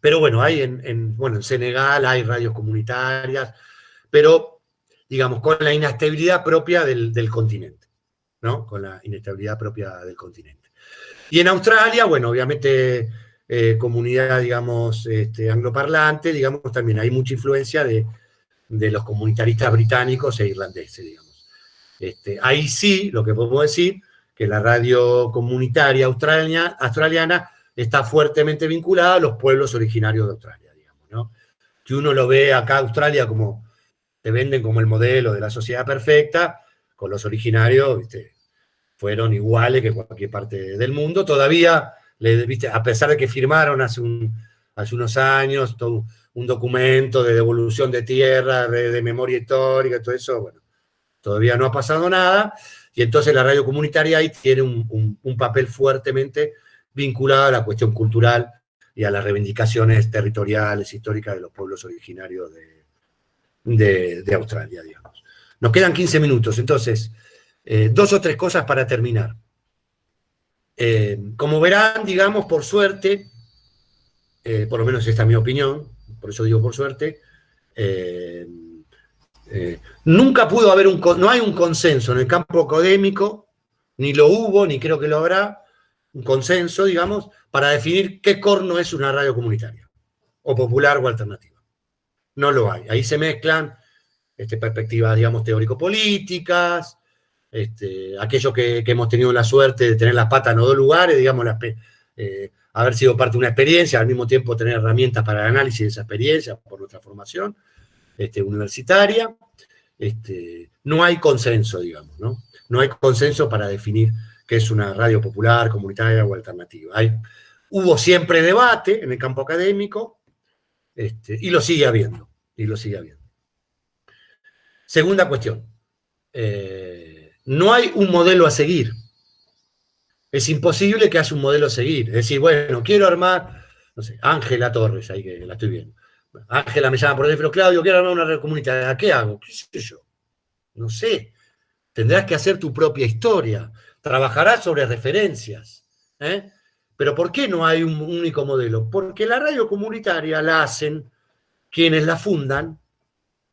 Pero bueno, hay en Senegal hay radios comunitarias, pero, digamos, con la inestabilidad propia del continente, ¿no? Con la inestabilidad propia del continente. Y en Australia, bueno, obviamente comunidad, digamos, angloparlante, digamos, también hay mucha influencia de los comunitaristas británicos e irlandeses, digamos. Ahí sí, lo que podemos decir, que la radio comunitaria australiana está fuertemente vinculada a los pueblos originarios de Australia, digamos, ¿no? Que uno lo ve acá Australia como, te venden como el modelo de la sociedad perfecta, con los originarios, ¿viste? Fueron iguales que cualquier parte del mundo, todavía, ¿viste? A pesar de que firmaron hace unos años todo un documento de devolución de tierra, de memoria histórica, todo eso, bueno, todavía no ha pasado nada, y entonces la radio comunitaria ahí tiene un papel fuertemente vinculado a la cuestión cultural y a las reivindicaciones territoriales, históricas de los pueblos originarios de Australia, digamos. Nos quedan 15 minutos, entonces, 2 o 3 cosas para terminar. Como verán, digamos, por suerte, por lo menos esta es mi opinión, por eso digo por suerte, nunca pudo haber no hay un consenso en el campo académico, ni lo hubo, ni creo que lo habrá, un consenso, digamos, para definir qué corno es una radio comunitaria, o popular o alternativa. No lo hay. Ahí se mezclan perspectivas, digamos, teórico-políticas, aquellos que hemos tenido la suerte de tener las patas en los 2 lugares, digamos, haber sido parte de una experiencia, al mismo tiempo tener herramientas para el análisis de esa experiencia por nuestra formación universitaria. No hay consenso, digamos, ¿no? No hay consenso para definir qué es una radio popular, comunitaria o alternativa. Hubo siempre debate en el campo académico, y lo sigue habiendo, Segunda cuestión, no hay un modelo a seguir. Es imposible que haya un modelo a seguir. Es decir, bueno, quiero armar, no sé, Ángela Torres, ahí que la estoy viendo. Ángela me llama por teléfono, Claudio, quiero armar una red comunitaria. ¿Qué hago? ¿Qué sé yo? No sé. Tendrás que hacer tu propia historia. Trabajarás sobre referencias. Pero ¿por qué no hay un único modelo? Porque la radio comunitaria la hacen quienes la fundan,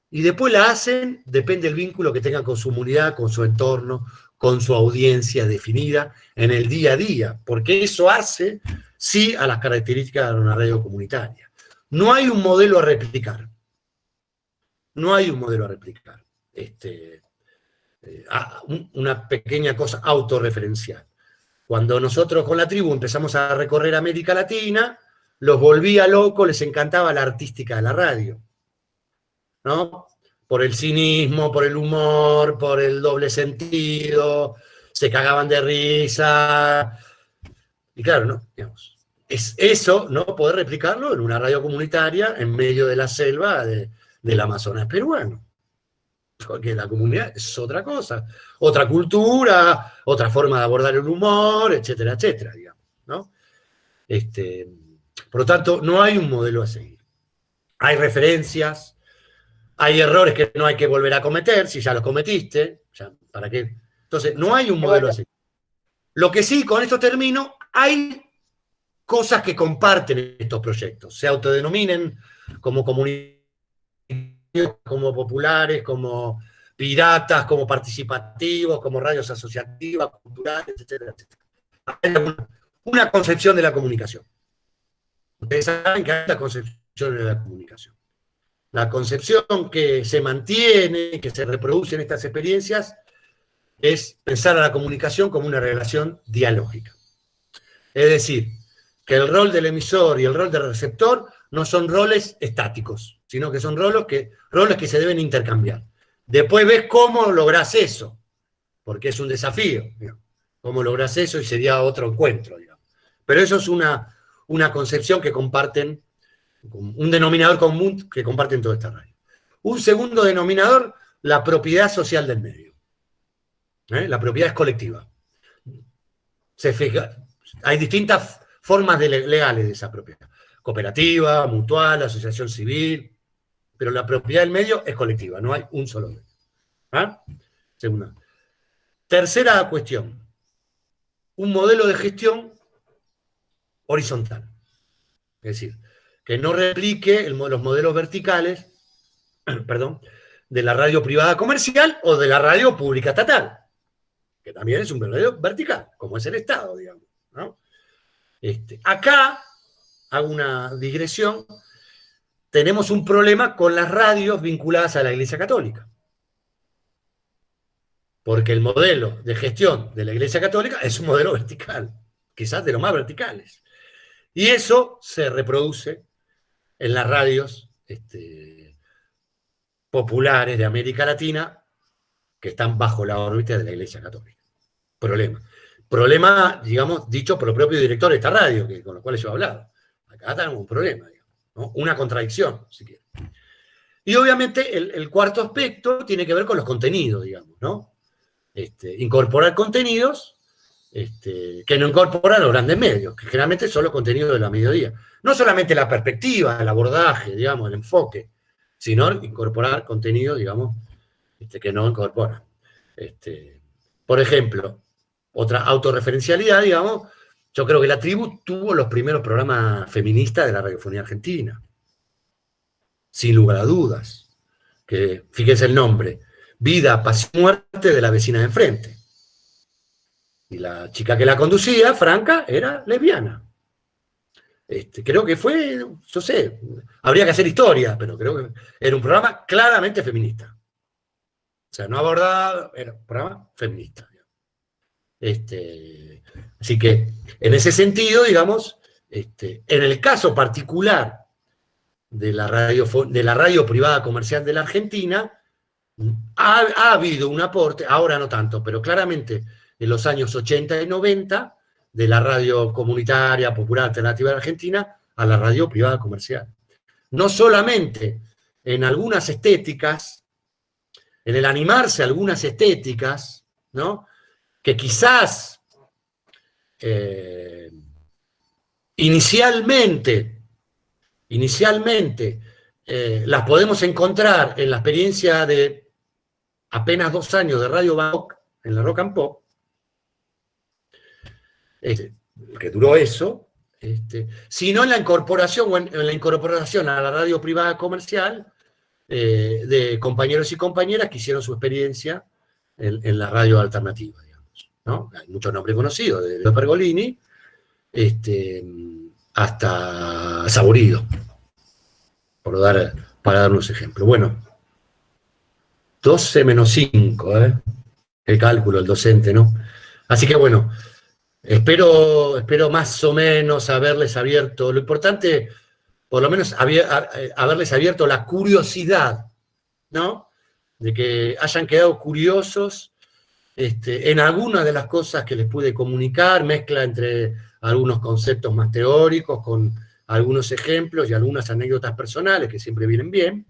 y después la hacen, depende del vínculo que tengan con su comunidad, con su entorno, con su audiencia definida en el día a día, porque eso hace, sí, a las características de una radio comunitaria. No hay un modelo a replicar. No hay un modelo a replicar. Una pequeña cosa autorreferencial. Cuando nosotros con la tribu empezamos a recorrer América Latina, los volvía locos, les encantaba la artística de la radio, ¿no? Por el cinismo, por el humor, por el doble sentido, se cagaban de risa. Y claro, ¿no? Digamos, es eso, ¿no? Poder replicarlo en una radio comunitaria en medio de la selva del Amazonas peruano. Porque la comunidad es otra cosa, otra cultura, otra forma de abordar el humor, etcétera, etcétera, digamos, ¿no? Por lo tanto, no hay un modelo a seguir. Hay referencias, hay errores que no hay que volver a cometer, si ya los cometiste, ya, ¿para qué? Entonces, no hay un modelo a seguir. Lo que sí, con esto termino, hay cosas que comparten estos proyectos, se autodenominen como comunidades, como populares, como piratas, como participativos, como radios asociativas, culturales, etcétera, etcétera. Hay una concepción de la comunicación. Ustedes saben que hay la concepción de la comunicación. La concepción que se mantiene, que se reproduce en estas experiencias, es pensar a la comunicación como una relación dialógica. Es decir, que el rol del emisor y el rol del receptor no son roles estáticos, sino que son roles que se deben intercambiar. Después ves cómo lográs eso, porque es un desafío, digamos. Cómo lográs eso y sería otro encuentro, digamos. Pero eso es una concepción que comparten, un denominador común que comparten toda esta radio. Un segundo denominador, la propiedad social del medio. La propiedad es colectiva. Hay distintas formas legales de esa propiedad. Cooperativa, mutual, asociación civil, pero la propiedad del medio es colectiva, no hay un solo medio. Segunda. Tercera cuestión, un modelo de gestión horizontal. Es decir, que no replique los modelos verticales, perdón, de la radio privada comercial o de la radio pública estatal. que también es un verdadero vertical, como es el Estado, digamos, ¿no? Acá, hago una digresión, tenemos un problema con las radios vinculadas a la Iglesia Católica. Porque el modelo de gestión de la Iglesia Católica es un modelo vertical, quizás de los más verticales. Y eso se reproduce en las radios populares de América Latina que están bajo la órbita de la Iglesia Católica. Problema, digamos, dicho por el propio director de esta radio, con los cuales yo he hablado. Acá tenemos un problema, digamos, ¿no? Una contradicción, si quieren. Y obviamente el cuarto aspecto tiene que ver con los contenidos, digamos, ¿no? Incorporar contenidos que no incorporan los grandes medios, que generalmente son los contenidos de la mediodía. No solamente la perspectiva, el abordaje, digamos, el enfoque, sino incorporar contenidos, digamos, que no incorporan. Por ejemplo, otra autorreferencialidad, digamos, yo creo que La Tribu tuvo los primeros programas feministas de la radiofonía argentina, sin lugar a dudas, que fíjense el nombre, Vida, Pasión, Muerte de la vecina de enfrente. Y la chica que la conducía, Franca, era lesbiana. Creo que fue, yo sé, habría que hacer historia, pero creo que era un programa claramente feminista. O sea, no abordaba, era un programa feminista. Así que, en ese sentido, digamos, en el caso particular de la radio privada comercial de la Argentina, ha habido un aporte, ahora no tanto, pero claramente en los años 80 y 90, de la radio comunitaria, popular, alternativa de la Argentina, a la radio privada comercial. No solamente en algunas estéticas, en el animarse a algunas estéticas, ¿no? Que quizás inicialmente las podemos encontrar en la experiencia de apenas 2 años de Radio Bangkok, en la Rock and Pop, que duró eso, sino en la incorporación a la radio privada comercial de compañeros y compañeras que hicieron su experiencia en la radio alternativa, digamos, ¿no? Hay muchos nombres conocidos, desde Leo Pergolini hasta Saborido, para dar unos ejemplos. Bueno, 12 menos 5, el cálculo, el docente, ¿no? Así que bueno, espero más o menos haberles abierto, lo importante, por lo menos haberles abierto la curiosidad, ¿no? De que hayan quedado curiosos en algunas de las cosas que les pude comunicar, mezcla entre algunos conceptos más teóricos con algunos ejemplos y algunas anécdotas personales que siempre vienen bien,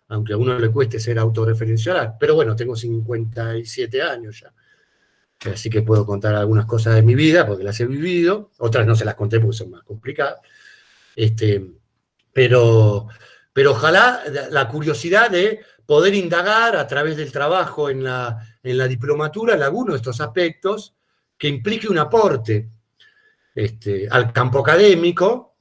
aunque a uno le cueste ser autorreferencial, pero bueno, tengo 57 años ya, así que puedo contar algunas cosas de mi vida porque las he vivido, otras no se las conté porque son más complicadas, pero ojalá la curiosidad de poder indagar a través del trabajo en la diplomatura en algunos de estos aspectos que implique un aporte al campo académico,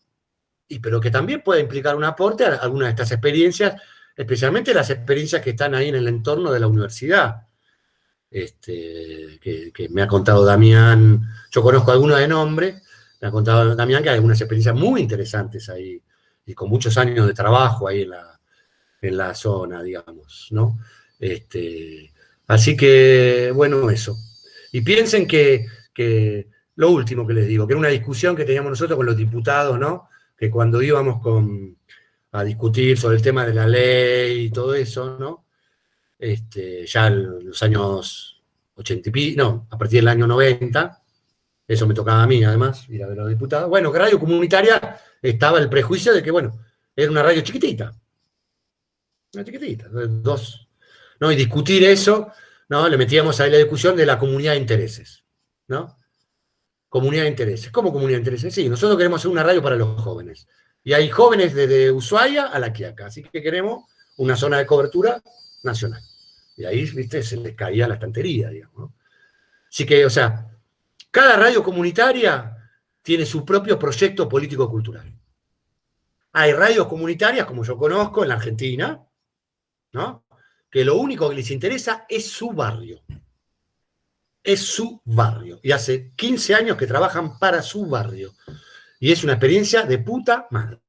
pero que también pueda implicar un aporte a algunas de estas experiencias, especialmente las experiencias que están ahí en el entorno de la universidad, que me ha contado Damián. Yo conozco algunos de nombre, me ha contado Damián que hay algunas experiencias muy interesantes ahí, y con muchos años de trabajo ahí en la zona, digamos, ¿no? Así que, bueno, eso. Y piensen que lo último que les digo, que era una discusión que teníamos nosotros con los diputados, ¿no? Que cuando íbamos a discutir sobre el tema de la ley y todo eso, ¿no? Ya en los años 80 y pico, no, a partir del año 90, eso me tocaba a mí además, ir a ver a los diputados. Bueno, que radio comunitaria estaba el prejuicio de que, bueno, era una radio chiquitita. Una chiquitita, ¿no? Y discutir eso, ¿no? Le metíamos ahí la discusión de la comunidad de intereses, ¿no? Comunidad de intereses. ¿Cómo comunidad de intereses? Sí, nosotros queremos hacer una radio para los jóvenes. Y hay jóvenes desde Ushuaia a La Quiaca, así que queremos una zona de cobertura nacional. Y ahí, viste, se les caía la estantería, digamos, ¿no? Así que, o sea, cada radio comunitaria tiene su propio proyecto político-cultural. Hay radios comunitarias, como yo conozco, en la Argentina, ¿no? Que lo único que les interesa es su barrio. es su barrio. Y hace 15 años que trabajan para su barrio. Y es una experiencia de puta madre,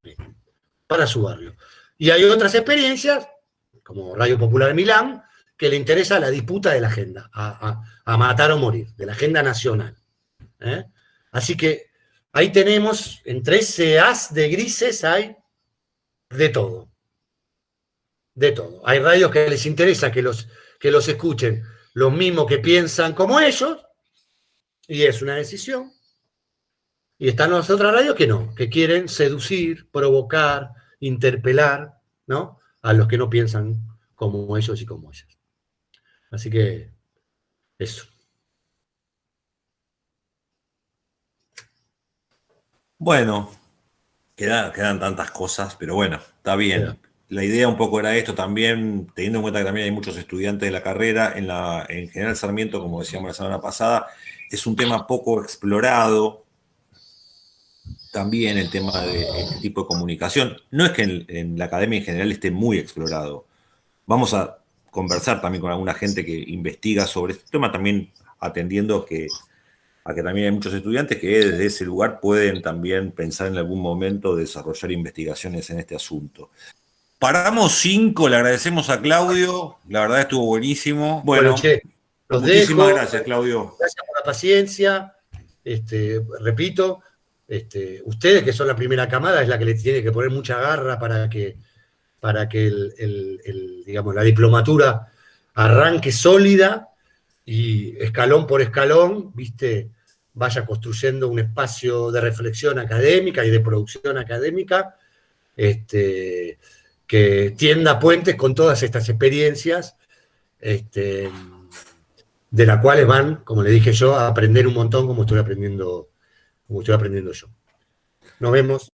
para su barrio. Y hay otras experiencias, como Radio Popular de Milán, que le interesa la disputa de la agenda, a matar o morir, de la agenda nacional. Así que ahí tenemos, entre ese haz de grises hay de todo. De todo. Hay radios que les interesa que los escuchen los mismos que piensan como ellos, y es una decisión. Y están las otras radios que no, que quieren seducir, provocar, interpelar, ¿no? A los que no piensan como ellos y como ellas. Así que eso.
Bueno, quedan tantas cosas, pero bueno, está bien.
Queda.
La idea un poco era esto también, teniendo en cuenta que también hay muchos estudiantes de la carrera, en General Sarmiento, como decíamos la semana pasada, es un tema poco explorado, también el tema de este tipo de comunicación. No es que en la academia en general esté muy explorado. Vamos a conversar también con alguna gente que investiga sobre este tema, también atendiendo a que también hay muchos estudiantes que desde ese lugar pueden también pensar en algún momento desarrollar investigaciones en este asunto. Paramos 5, le agradecemos a Claudio, la verdad estuvo buenísimo. Bueno,
che, los
muchísimas
dejo.
gracias, Claudio.
Gracias por la paciencia. Repito, ustedes que son la primera camada es la que le tiene que poner mucha garra para que digamos, la diplomatura arranque sólida y escalón por escalón, ¿viste? Vaya construyendo un espacio de reflexión académica y de producción académica que tienda puentes con todas estas experiencias de las cuales van, como le dije yo, a aprender un montón como estoy aprendiendo yo. Nos vemos.